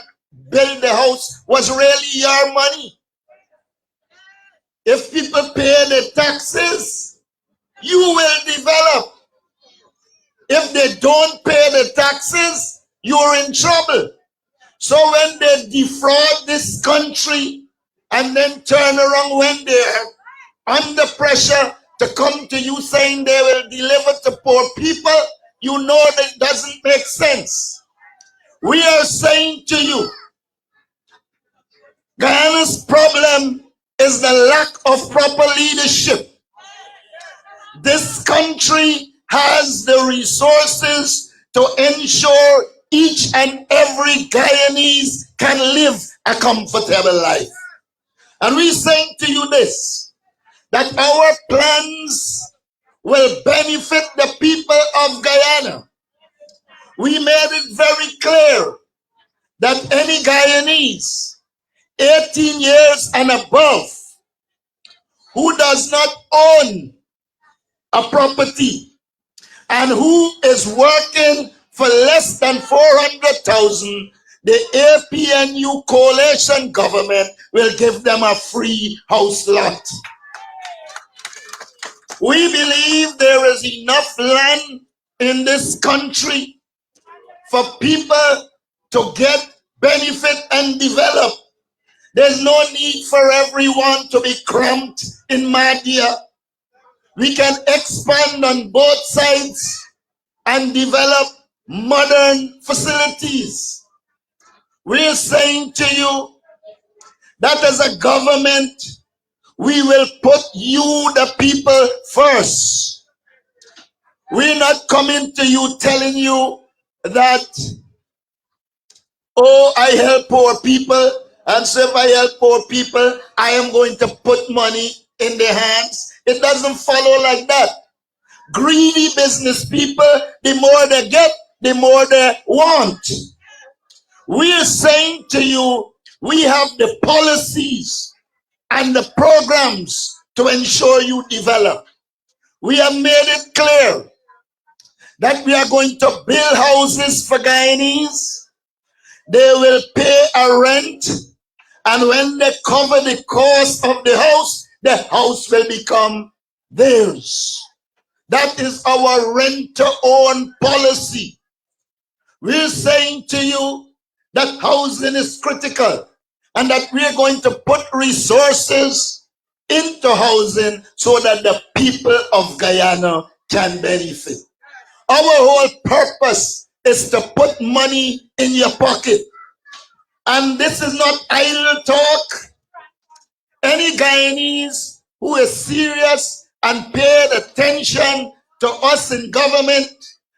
built the house was really your money. If people pay the taxes, you will develop. If they don't pay the taxes, you're in trouble. So when they defraud this country and then turn around when they're under pressure to come to you saying they will deliver to poor people, you know that doesn't make sense. We are saying to you, Guyana's problem is the lack of proper leadership. This country has the resources to ensure each and every Guyanese can live a comfortable life. And we're saying to you this, that our plans will benefit the people of Guyana. We made it very clear that any Guyanese 18 years and above who does not own a property and who is working for less than 400,000, the APNU coalition government will give them a free house lot. We believe there is enough land in this country for people to get benefit and develop. There's no need for everyone to be cramped in Mahdia. We can expand on both sides and develop modern facilities. We're saying to you that as a government, we will put you, the people, first. We're not coming to you telling you that, oh, I help poor people, and so if I help poor people, I am going to put money in their hands. It doesn't follow like that. Greedy business people, the more they get, the more they want. We are saying to you, we have the policies and the programs to ensure you develop. We have made it clear that we are going to build houses for Guyanese. They will pay a rent, and when they cover the cost of the house will become theirs. That is our rent-to-own policy. We're saying to you that housing is critical and that we're going to put resources into housing so that the people of Guyana can benefit. Our whole purpose is to put money in your pocket. And this is not idle talk. Any Guyanese who is serious and paid attention to us in government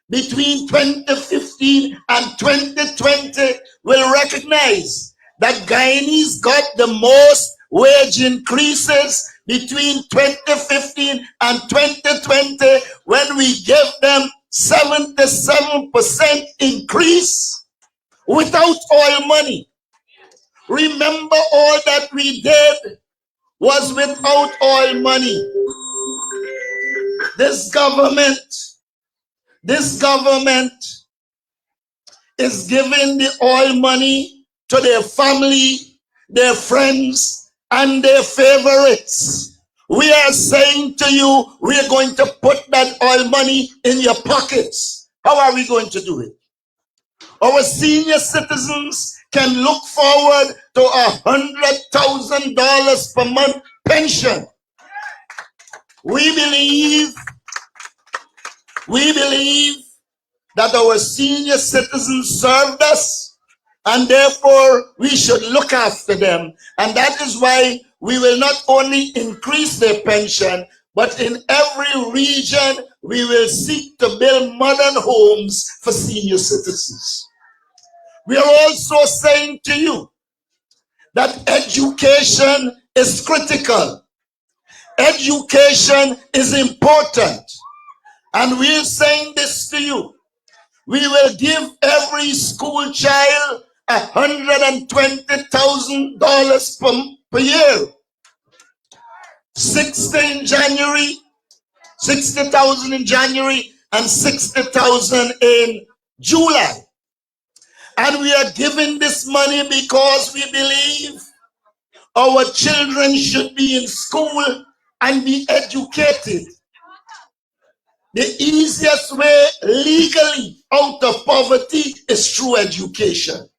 between 2015 and 2020 will recognize that Guyanese got the most wage increases between 2015 and 2020 when we gave them 77% increase without oil money. Remember, all that we did was without oil money. This government is giving the oil money to their family, their friends, and their favorites. We are saying to you, we are going to put that oil money in your pockets. How are we going to do it? Our senior citizens can look forward to $100,000 per month pension. We believe that our senior citizens served us, and therefore we should look after them. And that is why we will not only increase their pension, but in every region we will seek to build modern homes for senior citizens. We are also saying to you that education is critical. Education is important. And we're saying this to you. We will give every school child $120,000 per year. 60 in January, 60,000 in January, and 60,000 in July. And we are giving this money because we believe our children should be in school and be educated. The easiest way legally out of poverty is through education.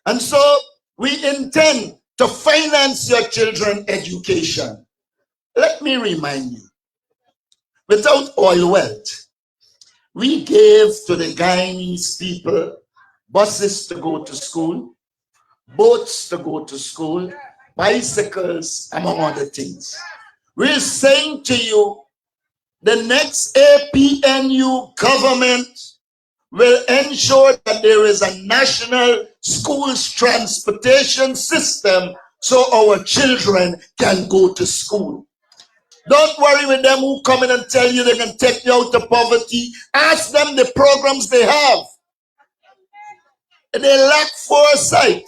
And so we intend to finance your children's education. Let me remind you, without oil wealth, we gave to the Guyanese people buses to go to school, boats to go to school, bicycles, among other things. We're saying to you, the next APNU government will ensure that there is a national schools transportation system so our children can go to school. Don't worry with them who come in and tell you they can take you out of poverty. Ask them the programs they have. They lack foresight.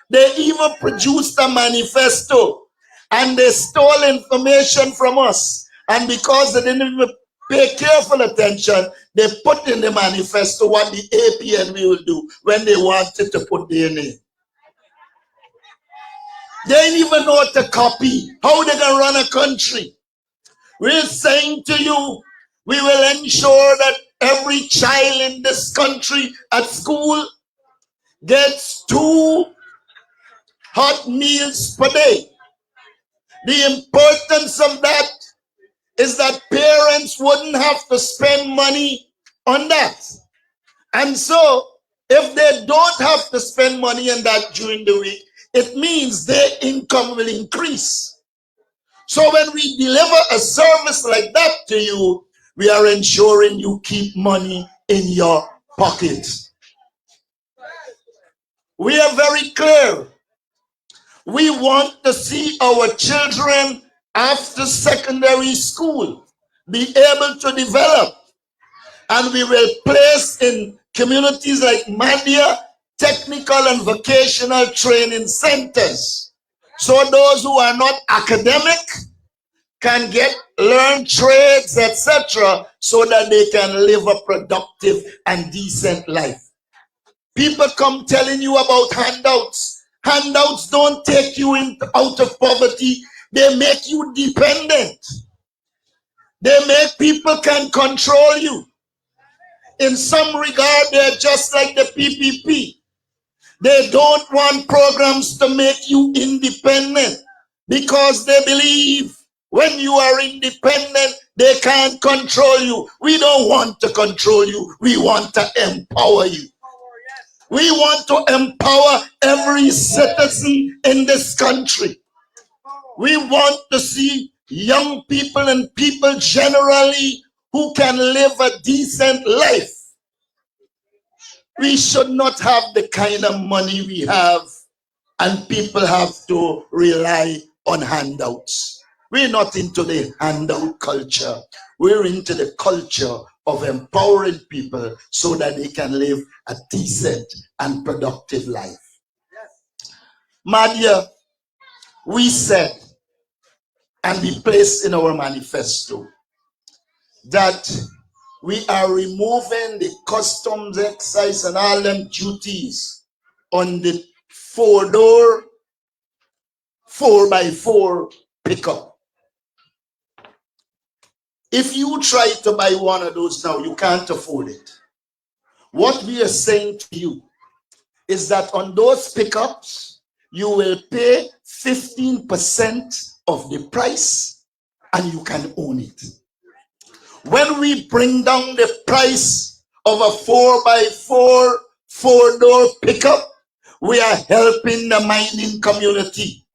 They even produced a manifesto and they stole information from us. And because they didn't even pay careful attention, they put in the manifesto what the APNU will do when they wanted to put their name. They didn't even know what to copy. How they can run a country? We're saying to you, we will ensure that every child in this country at school gets 2 hot meals per day. The importance of that is that parents wouldn't have to spend money on that. And so, if they don't have to spend money on that during the week, it means their income will increase. So when we deliver a service like that to you, we are ensuring you keep money in your pocket. We are very clear. We want to see our children after secondary school be able to develop. And we will place in communities like Mahdia technical and vocational training centers. So those who are not academic can learn trades, etc., so that they can live a productive and decent life. People come telling you about handouts. Handouts don't take you out of poverty. They make you dependent. They make people can control you. In some regard, they're just like the PPP. They don't want programs to make you independent because they believe when you are independent, they can't control you. We don't want to control you. We want to empower you. We want to empower every citizen in this country. We want to see young people and people generally who can live a decent life. We should not have the kind of money we have and people have to rely on handouts. We're not into the handout culture. We're into the culture of empowering people so that they can live a decent and productive life. Mahdia, we said, and we placed in our manifesto, that we are removing the customs excise and all them duties on the 4-door, 4x4 pickup. If you try to buy one of those now, you can't afford it. What we are saying to you is that on those pickups, you will pay 15% of the price and you can own it. When we bring down the price of a 4x4 four-door pickup, we are helping the mining community.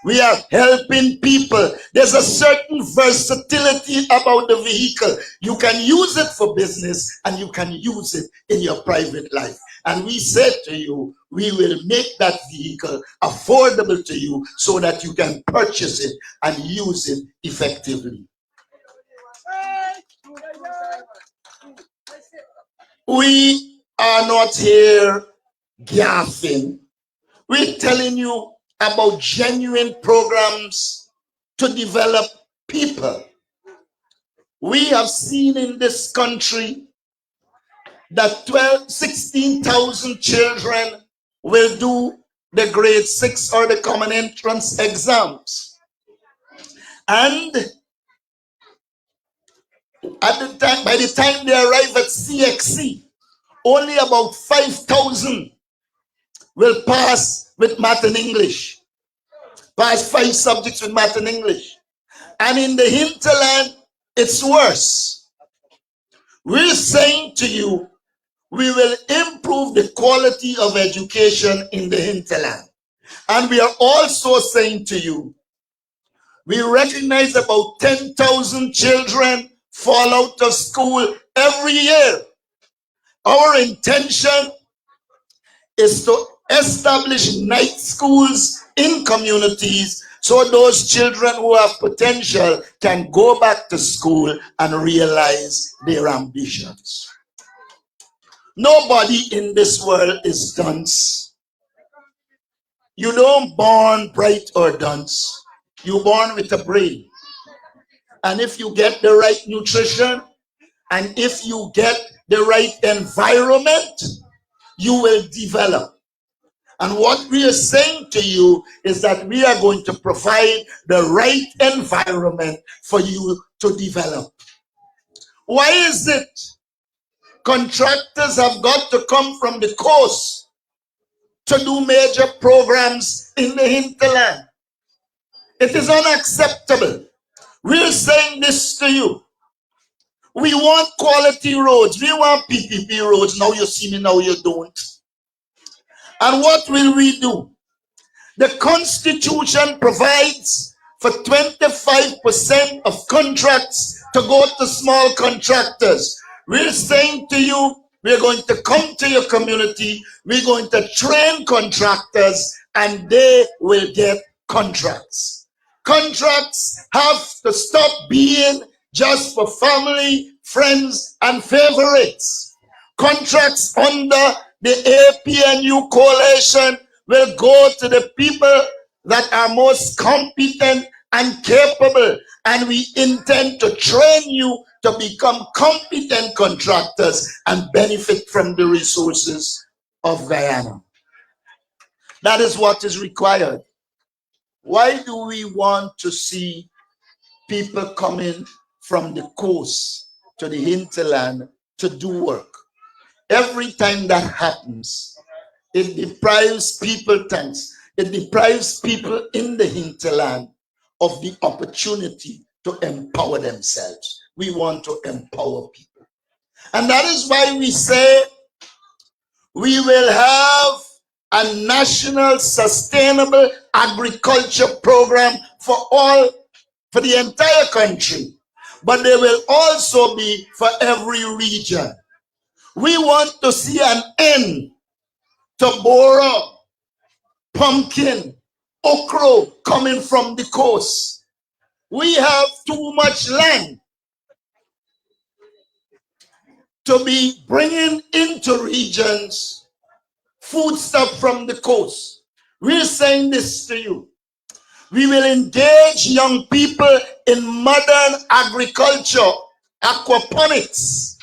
We are helping people. There's a certain versatility about the vehicle. You can use it for business and you can use it in your private life. And we said to you, we will make that vehicle affordable to you so that you can purchase it and use it effectively. We are not here gaffing. We're telling you about genuine programs to develop people. We have seen in this country that 16,000 children will do the grade 6 or the common entrance exams. And by the time they arrive at CXC, only about 5,000 will pass with math and English. Pass 5 subjects with math and English. And in the hinterland, it's worse. We're saying to you, we will improve the quality of education in the hinterland. And we are also saying to you, we recognize about 10,000 children fall out of school every year. Our intention is to establish night schools in communities so those children who have potential can go back to school and realize their ambitions. Nobody in this world is dunce. You don't born bright or dunce. You're born with a brain. And if you get the right nutrition and if you get the right environment, you will develop. And what we are saying to you is that we are going to provide the right environment for you to develop. Why is it contractors have got to come from the coast to do major programs in the hinterland? It is unacceptable. We're saying this to you. We want quality roads. We want PPP roads. Now you see me, now you don't. And what will we do? The Constitution provides for 25% of contracts to go to small contractors. We're saying to you, we're going to come to your community, we're going to train contractors, and they will get contracts. Contracts have to stop being just for family, friends, and favorites. Contracts under the APNU coalition will go to the people that are most competent and capable, and we intend to train you to become competent contractors and benefit from the resources of Guyana. That is what is required. Why do we want to see people coming from the coast to the hinterland to do work? Every time that happens, it deprives people, it deprives people in the hinterland of the opportunity to empower themselves. We want to empower people. And that is why we say we will have a national sustainable agriculture program for the entire country, but there will also be for every region. We want to see an end to Bora, pumpkin, okra coming from the coast. We have too much land to be bringing into regions foodstuff from the coast. We're saying this to you. We will engage young people in modern agriculture, aquaponics,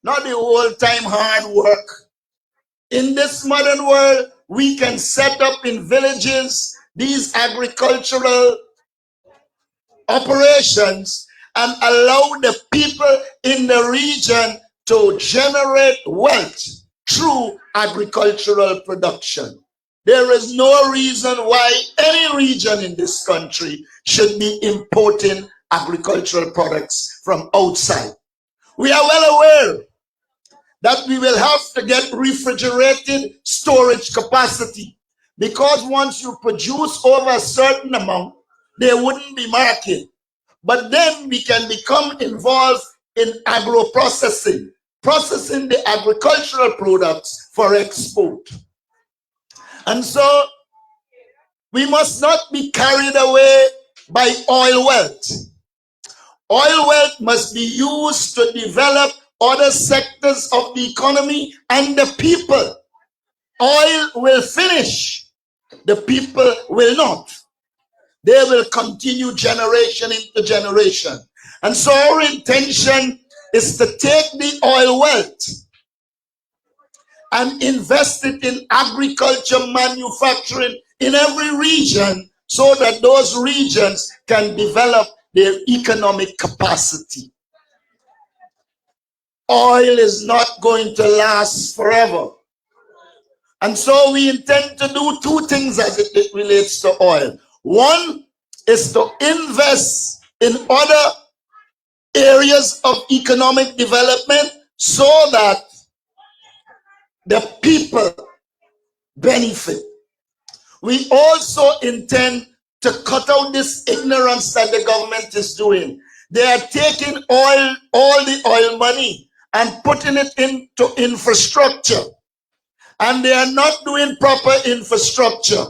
not the old-time hard work. In this modern world, we can set up in villages these agricultural operations and allow the people in the region to generate wealth through agricultural production. There is no reason why any region in this country should be importing agricultural products from outside. We are well aware that we will have to get refrigerated storage capacity, because once you produce over a certain amount, there wouldn't be market. But then we can become involved in agro-processing, processing the agricultural products for export. And so we must not be carried away by oil wealth. Oil wealth must be used to develop other sectors of the economy and the people. Oil will finish, the people will not. They will continue generation into generation. And so our intention is to take the oil wealth and invest it in agriculture, manufacturing in every region, so that those regions can develop their economic capacity. Oil is not going to last forever. And so we intend to do two things as it relates to oil. One is to invest in other areas of economic development so that the people benefit. We also intend to cut out this ignorance that the government is doing. They are taking oil, all the oil money, and putting it into infrastructure. And they are not doing proper infrastructure.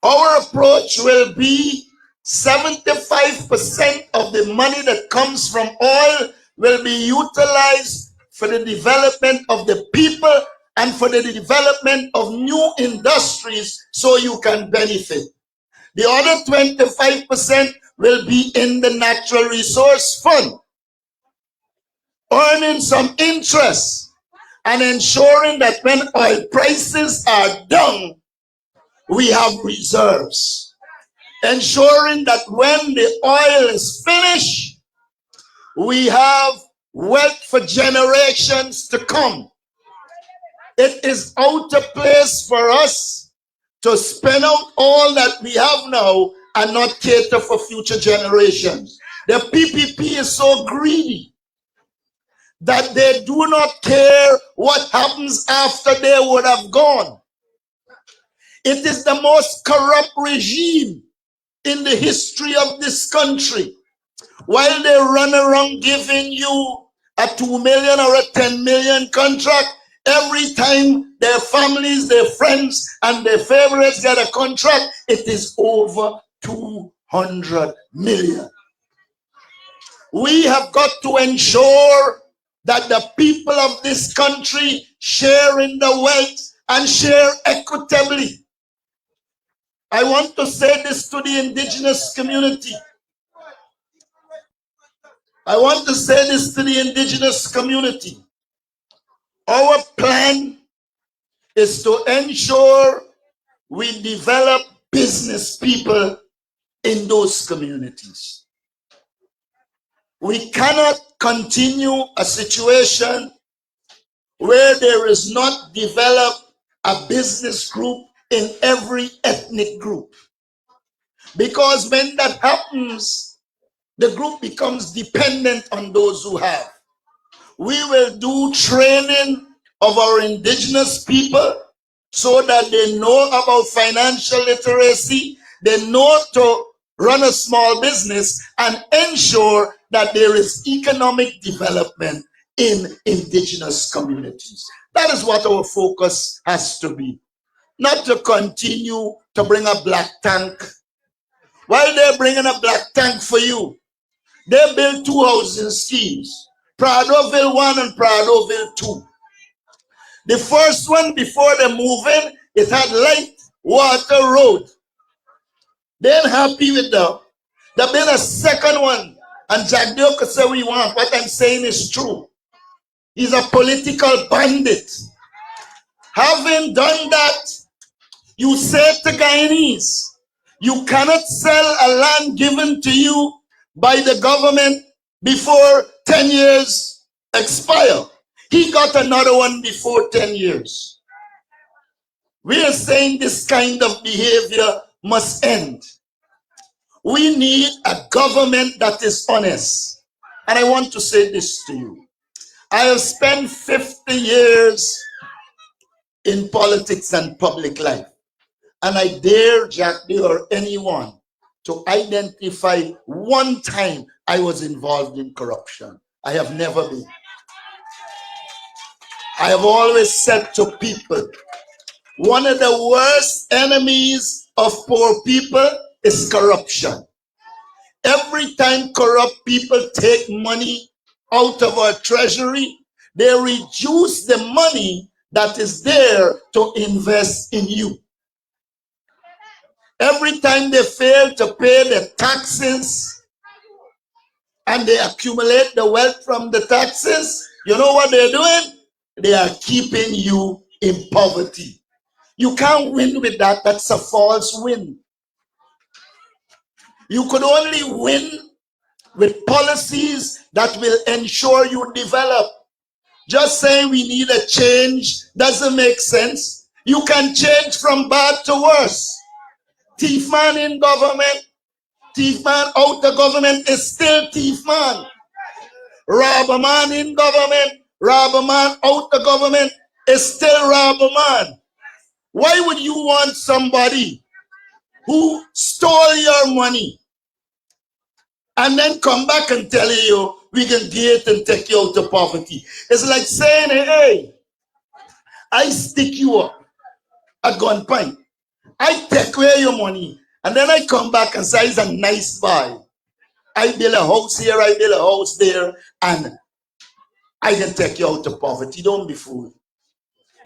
Our approach will be 75% of the money that comes from oil will be utilized for the development of the people and for the development of new industries so you can benefit. The other 25% will be in the natural resource fund, earning some interest and ensuring that when oil prices are down, we have reserves. Ensuring that when the oil is finished, we have wealth for generations to come. It is out of place for us to spend out all that we have now and not cater for future generations. The PPP is so greedy that they do not care what happens after they would have gone. It is the most corrupt regime in the history of this country. While they run around giving you a 2 million or a 10 million contract, every time their families, their friends, and their favorites get a contract, it is over 200 million. We have got to ensure that the people of this country share in the wealth and share equitably. I want to say this to the indigenous community. I want to say this to the indigenous community. Our plan is to ensure we develop business people in those communities. We cannot continue a situation where there is not developed a business group in every ethnic group. Because when that happens, the group becomes dependent on those who have. We will do training of our indigenous people so that they know about financial literacy, they know to run a small business and ensure that there is economic development in indigenous communities. That is what our focus has to be. Not to continue to bring a black tank. While they're bringing a black tank for you, they built 2 housing schemes, Pradoville 1 and Pradoville 2. The first one, before they move in, it had light, water, road. They're happy with that. They built a second one, and Jack Dio could say we want. What I'm saying is true. He's a political bandit. Having done that, you say to Guyanese, you cannot sell a land given to you by the government before 10 years expire. He got another one before 10 years. We are saying this kind of behavior must end. We need a government that is honest. And I want to say this to you. I have spent 50 years in politics and public life. And I dare Jackie or anyone to identify one time I was involved in corruption. I have never been. I have always said to people, one of the worst enemies of poor people is corruption. Every time corrupt people take money out of our treasury, they reduce the money that is there to invest in you. Every time they fail to pay the taxes and they accumulate the wealth from the taxes, you know what they're doing? They are keeping you in poverty. You can't win with that. That's a false win. You could only win with policies that will ensure you develop. Just saying we need a change doesn't make sense. You can change from bad to worse. Thief man in government, thief man out of government is still thief man. Robber man in government, robber man out of government is still robber man. Why would you want somebody who stole your money and then come back and tell you we can get and take you out of poverty? It's like saying, hey, I stick you up at gunpoint. I take away your money and then I come back and say it's a nice buy. I build a house here, I build a house there, and I can take you out of poverty. Don't be fooled.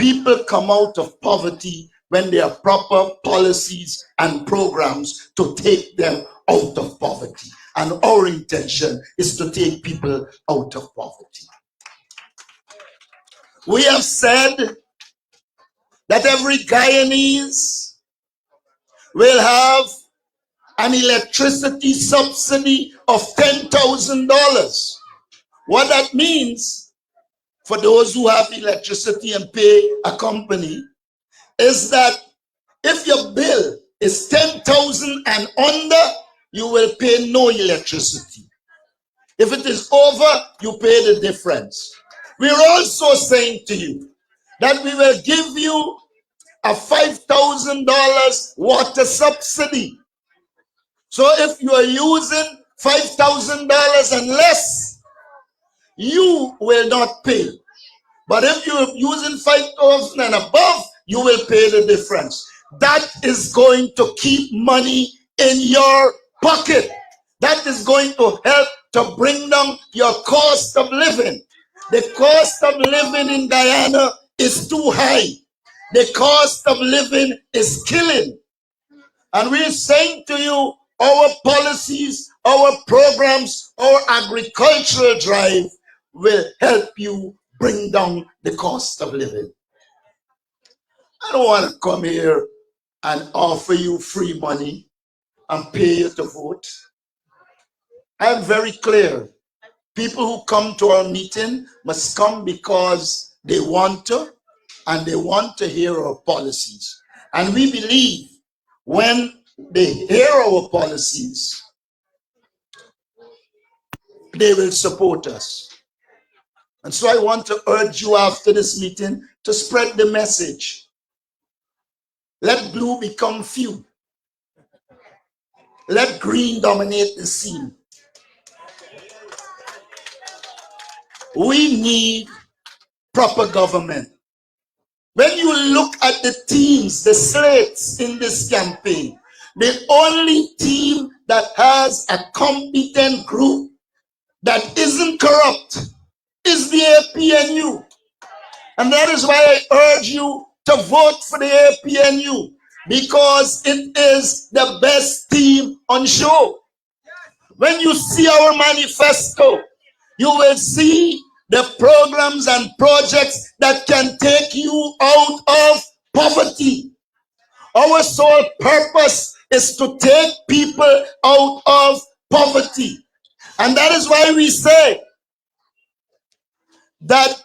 People come out of poverty when there are proper policies and programs to take them out of poverty. And our intention is to take people out of poverty. We have said that every Guyanese will have an electricity subsidy of $10,000. What that means for those who have electricity and pay a company is that if your bill is 10,000 and under, you will pay no electricity. If it is over, you pay the difference. We're also saying to you that we will give you a $5,000 water subsidy. So if you are using $5,000 and less, you will not pay. But if you're using 5,000 and above, you will pay the difference. That is going to keep money in your pocket. That is going to help to bring down your cost of living. The cost of living in Guyana is too high. The cost of living is killing. And we're saying to you, our policies, our programs, our agricultural drive will help you bring down the cost of living. I don't want to come here and offer you free money and pay you to vote. I'm very clear. People who come to our meeting must come because they want to, and they want to hear our policies. And we believe when they hear our policies, they will support us. And so I want to urge you after this meeting to spread the message. Let blue become few. Let green dominate the scene. We need proper government. When you look at the teams, the slates in this campaign, the only team that has a competent group that isn't corrupt is the APNU. And that is why I urge you to vote for the APNU, because it is the best team on show. When you see our manifesto, you will see the programs and projects that can take you out of poverty. Our sole purpose is to take people out of poverty. And that is why we say that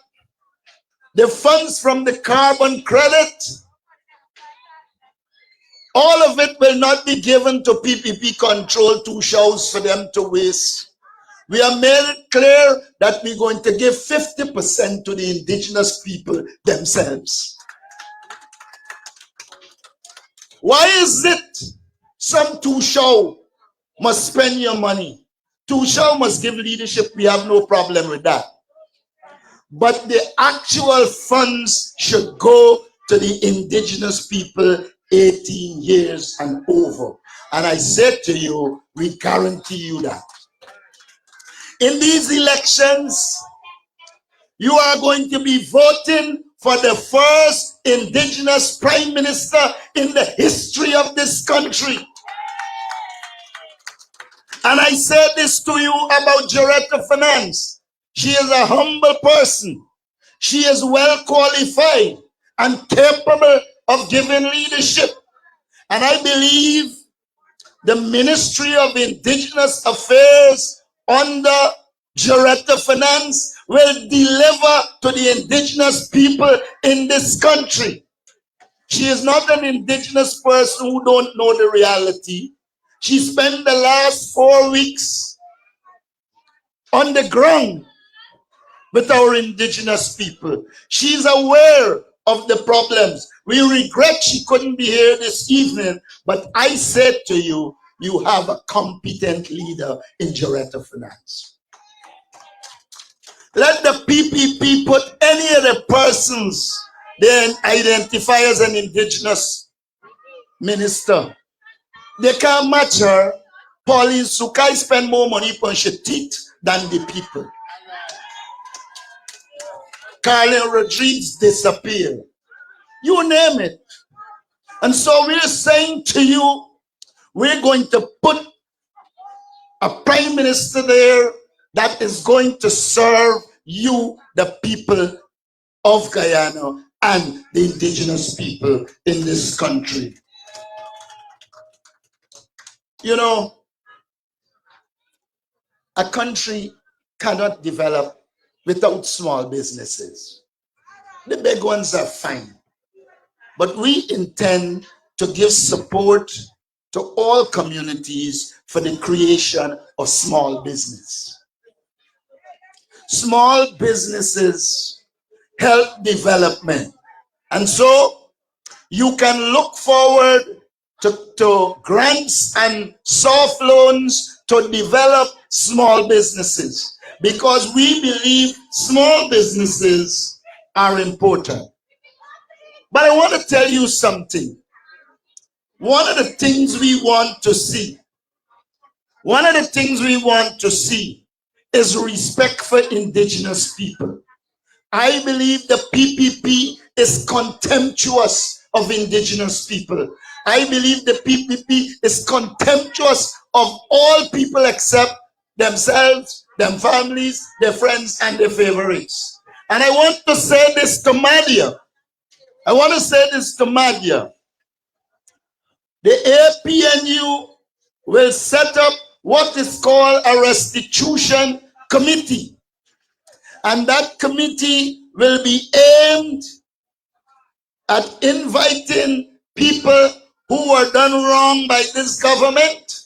the funds from the carbon credit, all of it will not be given to PPP control 2 shows for them to waste. We have made it clear that we're going to give 50% to the indigenous people themselves. Why is it some Tushao must spend your money? Tushao must give leadership. We have no problem with that. But the actual funds should go to the indigenous people 18 years and over. And I said to you, we guarantee you that. In these elections, you are going to be voting for the first indigenous prime minister in the history of this country. And I said this to you about Jaretta Finance. She is a humble person. She is well qualified and capable of giving leadership. And I believe the Ministry of Indigenous Affairs under Jaretta Finance will deliver to the indigenous people in this country. She is not an indigenous person who don't know the reality. She spent the last 4 weeks on the ground with our indigenous people. She's aware of the problems. We regret she couldn't be here this evening, but I said to you, you have a competent leader in Jaretta Finance. Let the PPP put any of the persons they identify as an indigenous minister. They can't match her. Pauline Sukai spend more money on her teeth than the people. Carlin Rodriguez disappeared. You name it. And so we're saying to you, we're going to put a prime minister there that is going to serve you, the people of Guyana and the indigenous people in this country. You know, a country cannot develop without small businesses. The big ones are fine. But we intend to give support to all communities for the creation of small business. Small businesses help development. And so you can look forward to grants and soft loans to develop small businesses, because we believe small businesses are important. But I want to tell you something. One of the things we want to see is respect for indigenous people. I believe the PPP is contemptuous of indigenous people. I believe the PPP is contemptuous of all people except themselves, their families, their friends, and their favorites. And I want to say this to Mahdia. The APNU will set up what is called a restitution committee. And that committee will be aimed at inviting people who were done wrong by this government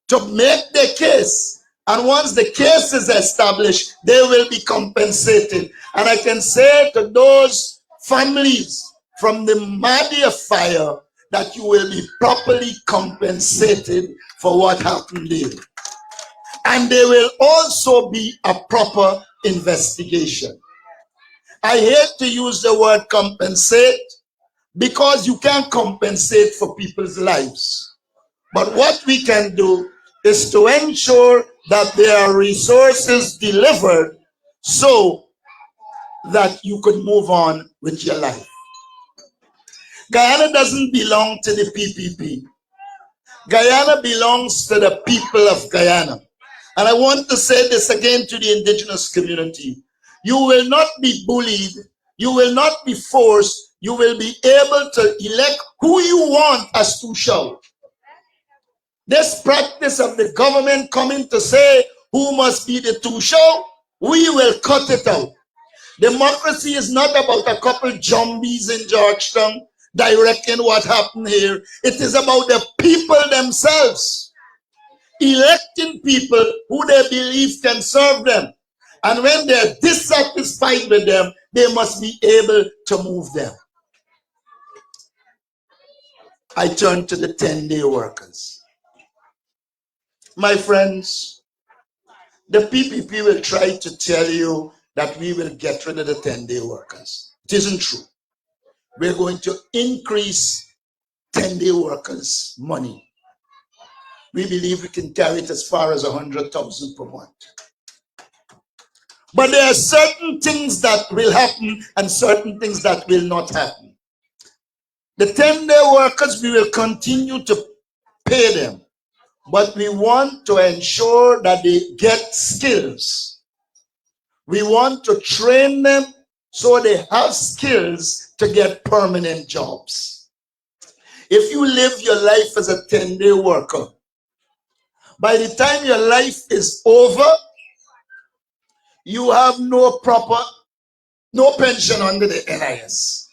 to make their case. And once the case is established, they will be compensated. And I can say to those families from the Mahdia fire that you will be properly compensated for what happened there. And there will also be a proper investigation. I hate to use the word compensate, because you can't compensate for people's lives. But what we can do is to ensure that there are resources delivered so that you could move on with your life. Guyana doesn't belong to the PPP. Guyana belongs to the people of Guyana. And I want to say this again to the indigenous community. You will not be bullied. You will not be forced. You will be able to elect who you want as Tushao. This practice of the government coming to say who must be the Tushao, we will cut it out. Democracy is not about a couple zombies in Georgetown directing what happened here. It is about the people themselves. electing people who they believe can serve them. And when they're dissatisfied with them, they must be able to move them. I turn to the 10-day workers. My friends, the PPP will try to tell you that we will get rid of the 10-day workers. It isn't true. We're going to increase 10-day workers' money. We believe we can carry it as far as 100,000 per month. But there are certain things that will happen and certain things that will not happen. The 10-day workers, we will continue to pay them, but we want to ensure that they get skills. We want to train them so they have skills to get permanent jobs. If you live your life as a 10-day worker, by the time your life is over, you have no pension under the NIS.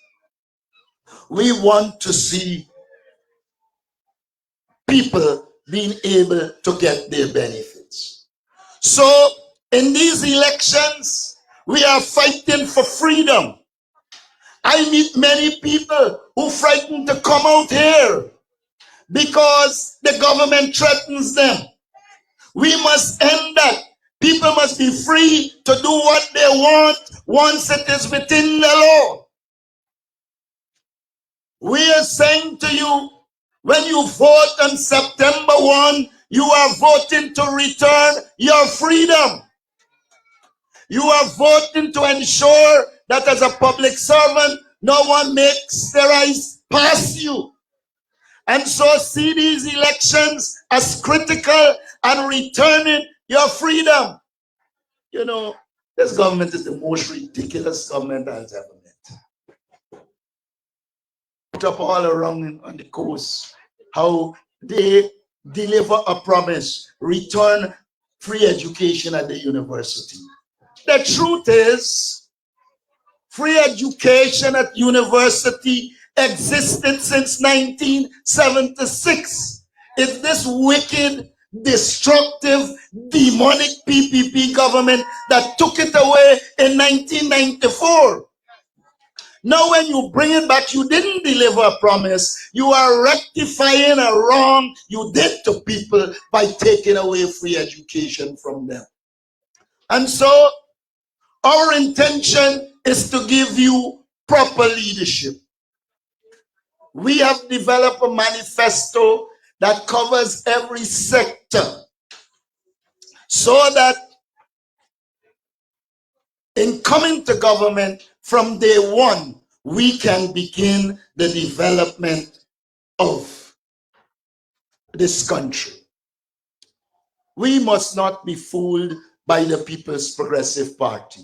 We want to see people being able to get their benefits. So in these elections, we are fighting for freedom. I meet many people who frighten to come out here because the government threatens them. We must end that. People must be free to do what they want once it is within the law. We are saying to you, when you vote on September 1, you are voting to return your freedom. You are voting to ensure that as a public servant, no one makes their eyes past you. And so see these elections as critical and returning your freedom. You know, this government is the most ridiculous government I've ever met. Put up all around on the coast how they deliver a promise, return free education at the university. The truth is, free education at university existed since 1976. It's this wicked, destructive, demonic PPP government that took it away in 1994. Now when you bring it back, you didn't deliver a promise. You are rectifying a wrong you did to people by taking away free education from them. And so our intention is to give you proper leadership. We have developed a manifesto that covers every sector so that in coming to government from day one, we can begin the development of this country. We must not be fooled by the People's Progressive Party.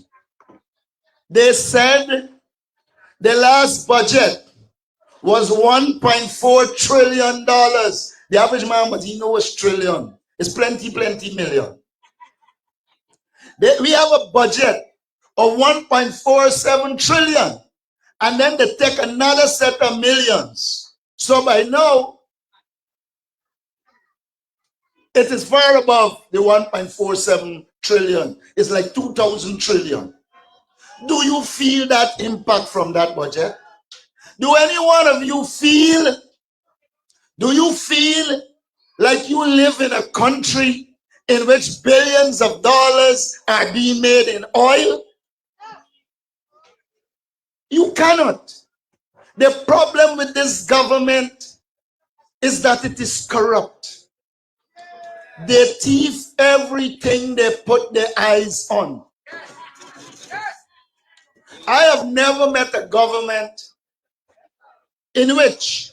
They said the last budget was $1.4 trillion. The average man must know it's trillion. It's plenty million. We have a budget of 1.47 trillion. And then they take another set of millions. So by now, it is far above the 1.47 trillion. It's like 2,000 trillion. Do you feel that impact from that budget? Do any one of you feel, like you live in a country in which billions of dollars are being made in oil? You cannot. The problem with this government is that it is corrupt. They thief everything they put their eyes on. I have never met a government in which,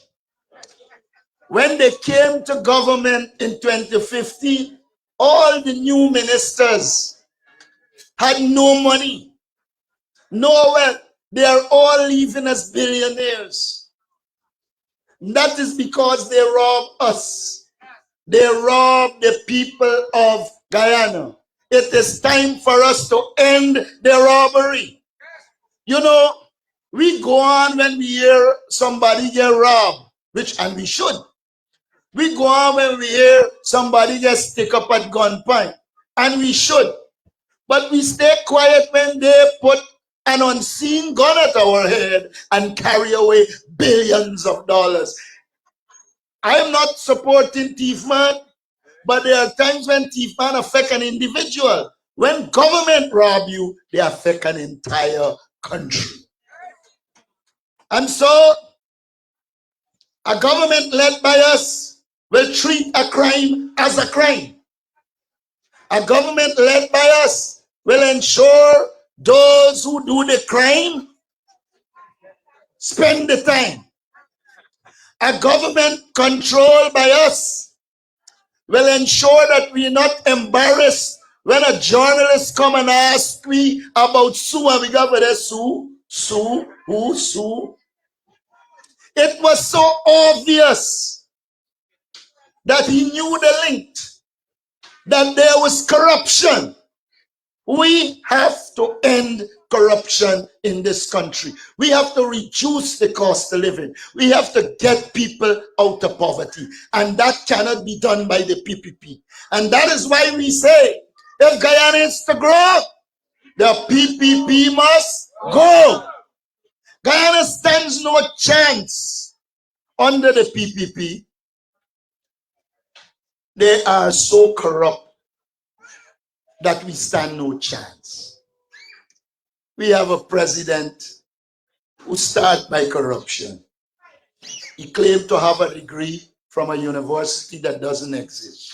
when they came to government in 2015, all the new ministers had no money, no wealth. They are all leaving as billionaires. That is because they rob us. They rob the people of Guyana. It is time for us to end the robbery. You know, we go on when we hear somebody get robbed, and we should. We go on when we hear somebody get stick up at gunpoint, and we should. But we stay quiet when they put an unseen gun at our head and carry away billions of dollars. I am not supporting thief man, but there are times when thief man affect an individual. When government rob you, they affect an entire country. And so, a government led by us will treat a crime as a crime. A government led by us will ensure those who do the crime spend the time. A government controlled by us will ensure that we are not embarrassed when a journalist come and ask me about Sue, and we go for the Sue, who Sue. It was so obvious that he knew the link, that there was corruption. We have to end corruption in this country. We have to reduce the cost of living. We have to get people out of poverty. And that cannot be done by the PPP. And that is why we say, if Guyana is to grow, the PPP must go. Guyana stands no chance under the PPP. They are so corrupt that we stand no chance. We have a president who started by corruption. He claimed to have a degree from a university that doesn't exist.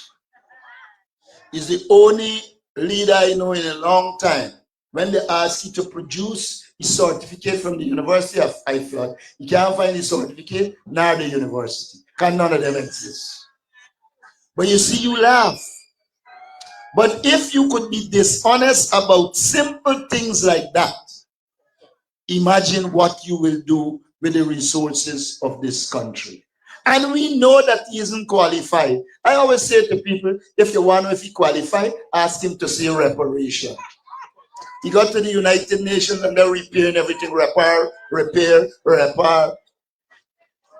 He's the only leader I know in a long time. When they ask you to produce his certificate from the University of Haifa, he can't find his certificate, nor the university. Because none of them exist. But you see, you laugh. But if you could be dishonest about simple things like that, imagine what you will do with the resources of this country. And we know that he isn't qualified. I always say to people, if you want to know if he qualified, ask him to say reparation. He got to the United Nations and they're repairing everything, repair.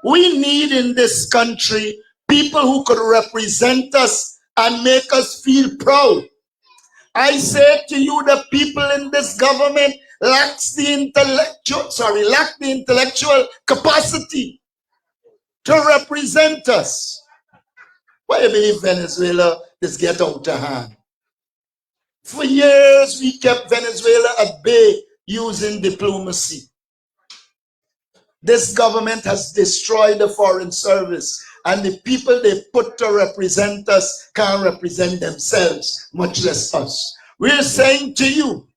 We need in this country people who could represent us and make us feel proud. I say to you, the people in this government lack the intellectual capacity to represent us. Why do you believe Venezuela is get out of hand? For years, we kept Venezuela at bay using diplomacy. This government has destroyed the foreign service, and the people they put to represent us can't represent themselves, much less us. We're saying to you,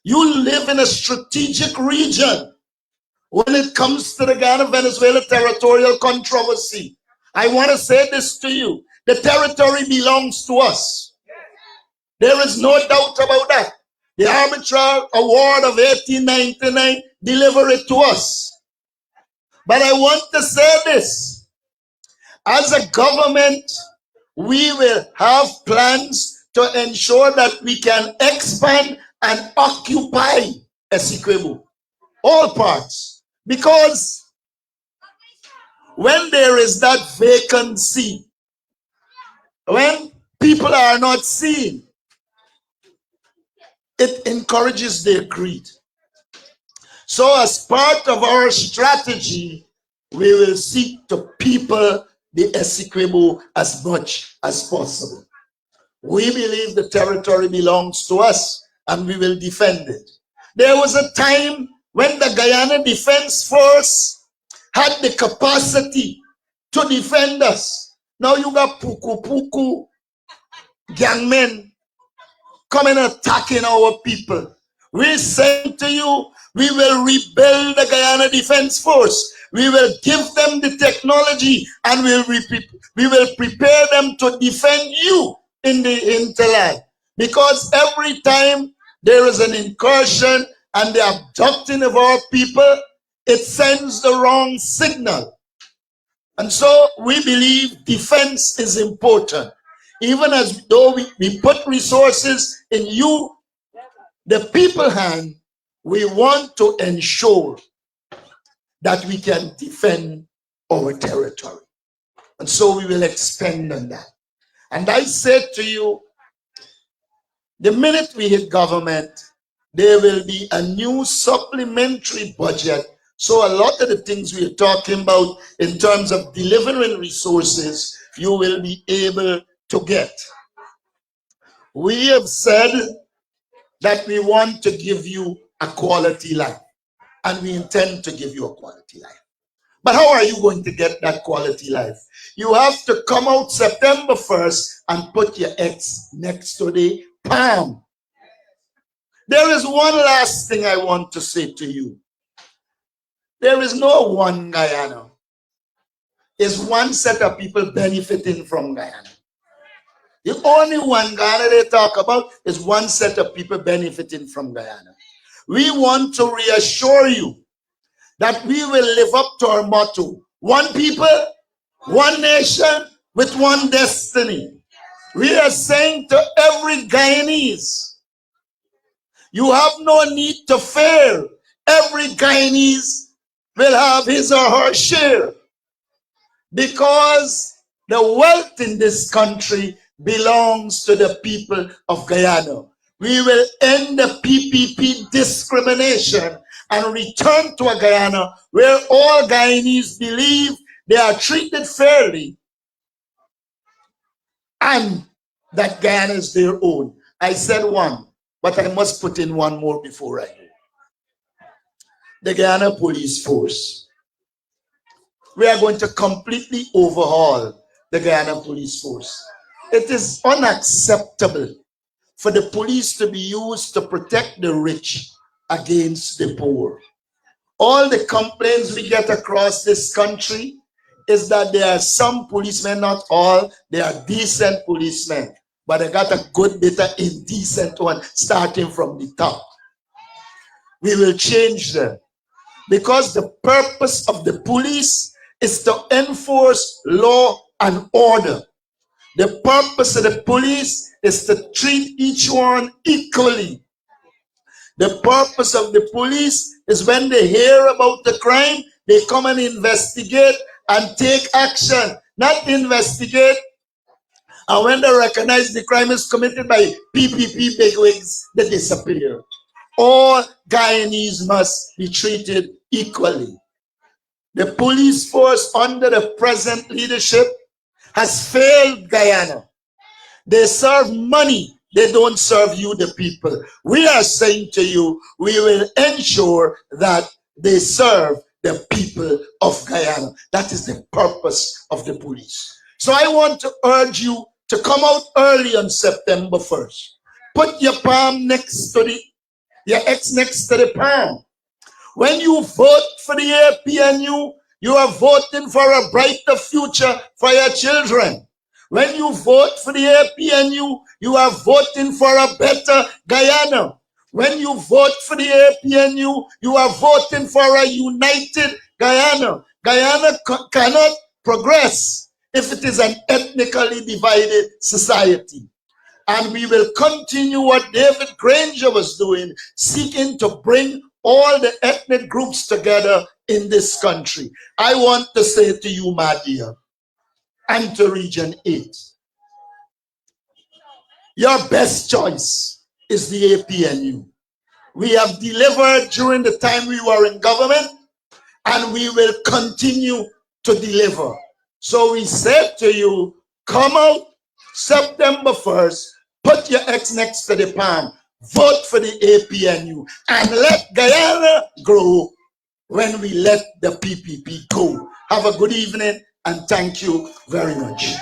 you live in a strategic region. When it comes to the Guyana-Venezuela territorial controversy, I want to say this to you. The territory belongs to us. There is no doubt about that. The arbitral award of 1899 delivered it to us. But I want to say this. As a government, we will have plans to ensure that we can expand and occupy Essequibo, all parts. Because when there is that vacancy, when people are not seen, it encourages their greed. So as part of our strategy, we will seek to people the Essequibo as much as possible. We believe the territory belongs to us and we will defend it. There was a time when the Guyana Defense Force had the capacity to defend us. Now you got puku gangmen coming attacking our people. We say to you, we will rebuild the Guyana Defense Force. We will give them the technology and we will prepare them to defend you in the hinterland. Because every time there is an incursion and the abducting of our people, it sends the wrong signal. And so we believe defense is important. Even as though we put resources in you, the people hand, we want to ensure that we can defend our territory. And so we will expand on that. And I said to you, the minute we hit government, there will be a new supplementary budget. So a lot of the things we are talking about in terms of delivering resources, you will be able to get. We have said that we want to give you a quality life, and we intend to give you a quality life. But how are you going to get that quality life? You have to come out September 1st and put your X next to the palm. There is one last thing I want to say to you. There is no one Guyana. It's one set of people benefiting from Guyana. The only one Guyana they talk about is one set of people benefiting from Guyana. We want to reassure you that we will live up to our motto: one people, one nation, with one destiny. We are saying to every Guyanese, you have no need to fear. Every Guyanese will have his or her share, because the wealth in this country belongs to the people of Guyana. We will end the PPP discrimination and return to a Guyana where all Guyanese believe they are treated fairly and that Guyana is their own. I said one, but I must put in one more before I go. The Guyana Police Force. We are going to completely overhaul the Guyana Police Force. It is unacceptable for the police to be used to protect the rich against the poor. All the complaints we get across this country is that there are some policemen, not all, they are decent policemen, but they got a good bit of indecent one starting from the top. We will change them, because the purpose of the police is to enforce law and order. The purpose of the police is to treat each one equally. The purpose of the police is when they hear about the crime, they come and investigate and take action, not investigate. And when they recognize the crime is committed by PPP bigwigs, they disappear. All Guyanese must be treated equally. The police force under the present leadership has failed Guyana. They serve money, they don't serve you, the people. We are saying to you, we will ensure that they serve the people of Guyana. That is the purpose of the police. So I want to urge you to come out early on September 1st. Put your palm next to your X next to the palm. When you vote for the APNU, you are voting for a brighter future for your children. When you vote for the APNU, you are voting for a better Guyana. When you vote for the APNU, you are voting for a united Guyana. Guyana cannot progress if it is an ethnically divided society. And we will continue what David Granger was doing, seeking to bring all the ethnic groups together in this country. I want to say to you, Mahdia, and to Region 8, your best choice is the APNU. We have delivered during the time we were in government, and we will continue to deliver. So we said to you, come out September 1st, put your X next to the palm, vote for the APNU, and let Guyana grow when we let the PPP go. Have a good evening, and thank you very much.